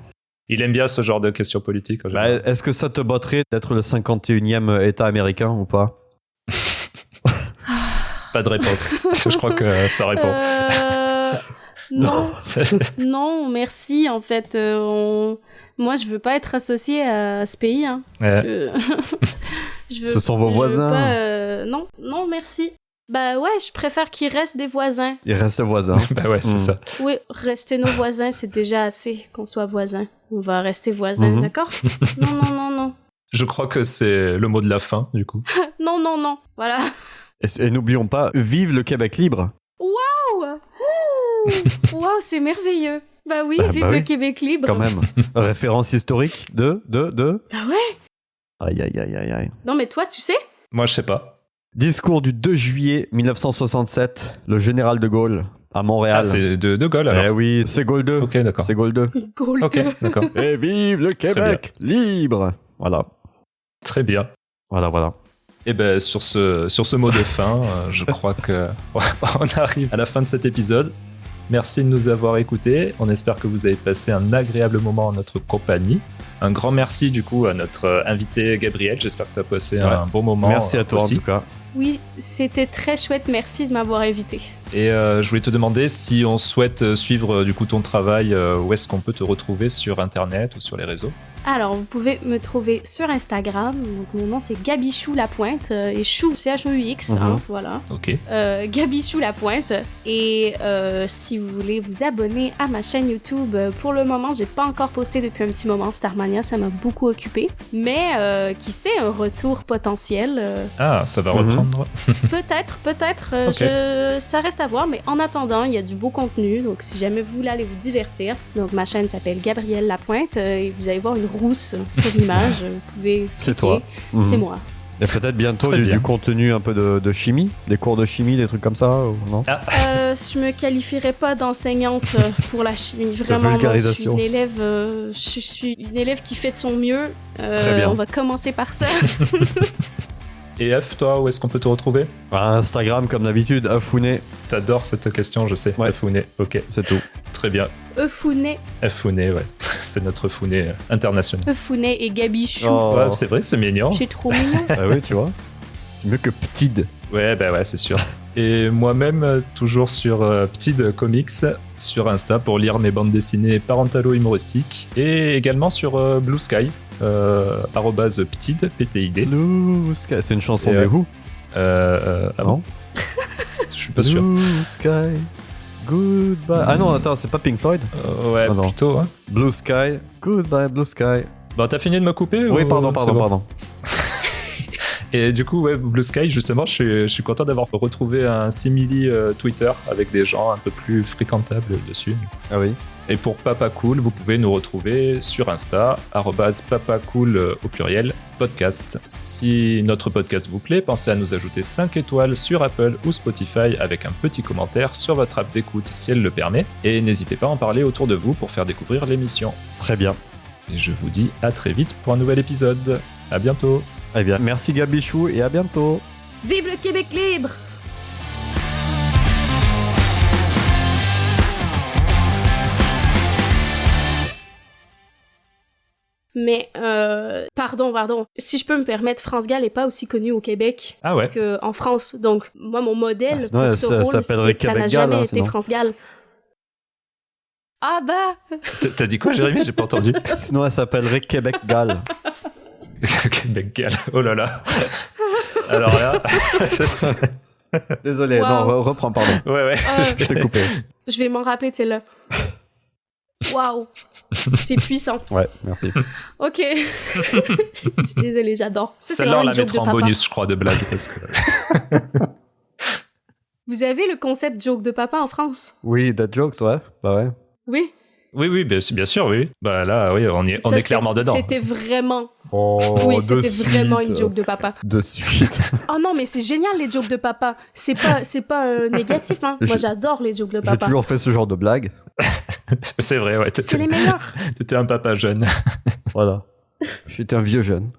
Il aime bien ce genre de questions politiques. Est-ce que ça te botterait d'être le 51e État américain ou pas? Pas de réponse. Je crois que ça répond. Non. Non, merci. En fait, moi, je veux pas être associée à ce pays. Hein. Ouais. Ce sont vos voisins. Non, merci. Je préfère qu'ils restent des voisins. Ils restent voisins. Ouais, c'est ça. Oui, rester nos voisins, c'est déjà assez qu'on soit voisins. On va rester voisins, d'accord? Non. Je crois que c'est le mot de la fin, du coup. Non. Voilà. Et n'oublions pas, vive le Québec libre. Waouh! Waouh, c'est merveilleux. Vive le Québec libre. Quand même. Référence historique de... Ah ouais? Aïe. Non, mais toi, tu sais? Moi, je sais pas. Discours du 2 juillet 1967, le général de Gaulle à Montréal. Ah, c'est de Gaulle, alors? Eh oui, c'est Gaulle 2. Ok, d'accord. C'est Gaulle 2. Gaulle 2. Ok, d'accord. Et vive le Québec libre. Voilà. Très bien. Voilà. Et sur ce mot de fin, je crois qu'on arrive à la fin de cet épisode. Merci de nous avoir écoutés. On espère que vous avez passé un agréable moment en notre compagnie. Un grand merci du coup à notre invité Gabriel. J'espère que tu as passé un bon moment. Merci à toi aussi. en tout cas. Oui, c'était très chouette. Merci de m'avoir invité. Et je voulais te demander si on souhaite suivre du coup ton travail, où est-ce qu'on peut te retrouver sur Internet ou sur les réseaux? Alors, vous pouvez me trouver sur Instagram. Donc, mon nom, c'est Gabichou Lapointe. Et Chou, C-H-E-U-X, voilà. Ok. Gabichou Lapointe. Et si vous voulez vous abonner à ma chaîne YouTube, pour le moment, j'ai pas encore posté depuis un petit moment Starmania, ça m'a beaucoup occupé. Mais qui sait, un retour potentiel. Ah, ça va reprendre. Peut-être. Okay. Ça reste à voir, mais en attendant, il y a du beau contenu. Donc, si jamais vous voulez aller vous divertir, donc ma chaîne s'appelle Gabrielle Lapointe et vous allez voir une rousse pour l'image, vous pouvez cliquer. C'est toi. C'est moi. Et peut-être bientôt du contenu un peu de chimie, des cours de chimie, des trucs comme ça, ou non? Je me qualifierais pas d'enseignante pour la chimie. Vraiment, moi, je suis une élève qui fait de son mieux. Très bien. On va commencer par ça. Et F, toi, où est-ce qu'on peut te retrouver? Instagram, comme d'habitude, Afouné. T'adores cette question, je sais. Ouais. Afouné, ok. C'est tout. Très bien. Founé. Founé, ouais. C'est notre Founé international. Founé et Gabichou. Oh. Ouais, c'est vrai, c'est mignon. C'est trop mignon. Ah oui, tu vois. C'est mieux que Ptid. Ouais, c'est sûr. Et moi-même, toujours sur Ptid Comics, sur Insta, pour lire mes bandes dessinées parentalo-humoristiques. Et également sur Blue Sky, @Ptid, P-T-I-D. Blue Sky, c'est une chanson des Who. Ah bon? Je suis pas sûr. Blue Sky, goodbye. Ah non, attends, c'est pas Pink Floyd? Ouais, plutôt. Hein. Blue Sky, goodbye, Blue Sky. Bon, t'as fini de me couper? Oui, pardon. Et du coup, ouais, Blue Sky, justement, je suis content d'avoir retrouvé un simili Twitter avec des gens un peu plus fréquentables dessus. Ah oui. Et pour Papa Cool, vous pouvez nous retrouver sur Insta, @papacool au pluriel, podcast. Si notre podcast vous plaît, pensez à nous ajouter 5 étoiles sur Apple ou Spotify avec un petit commentaire sur votre app d'écoute si elle le permet. Et n'hésitez pas à en parler autour de vous pour faire découvrir l'émission. Très bien. Et je vous dis à très vite pour un nouvel épisode. À bientôt. Eh bien, merci Gabichou et à bientôt. Vive le Québec libre! Mais, pardon. Si je peux me permettre, France Gall n'est pas aussi connu au Québec qu'en France. Donc, moi, mon modèle pour ce rôle, c'est que ça n'a jamais été France Gall. Ah bah! T'as dit quoi, Jérémy? J'ai pas entendu. Sinon, elle s'appellerait Québec Gall. Québec Gall, oh là là. Alors là... Désolé, non, reprends, pardon. Ouais. Je t'ai coupé. Je vais m'en rappeler, t'es là. Waouh, c'est puissant. Ouais, merci. Ok. Je suis désolée, j'adore. Celle-là, on la mettra en bonus, je crois, de blague. Parce que... Vous avez le concept joke de papa en France? Oui, that jokes, ouais. Bah ouais. Oui. Oui, bien sûr, oui. Bah là, oui, on est clairement dedans. C'était vraiment... Oh, c'était vraiment une joke de papa. De suite. Oh non, mais c'est génial les jokes de papa. C'est pas négatif, hein. Moi, j'adore les jokes de papa. J'ai toujours fait ce genre de blagues. C'est vrai, ouais. C'est les meilleurs. T'étais un papa jeune. Voilà. J'étais un vieux jeune.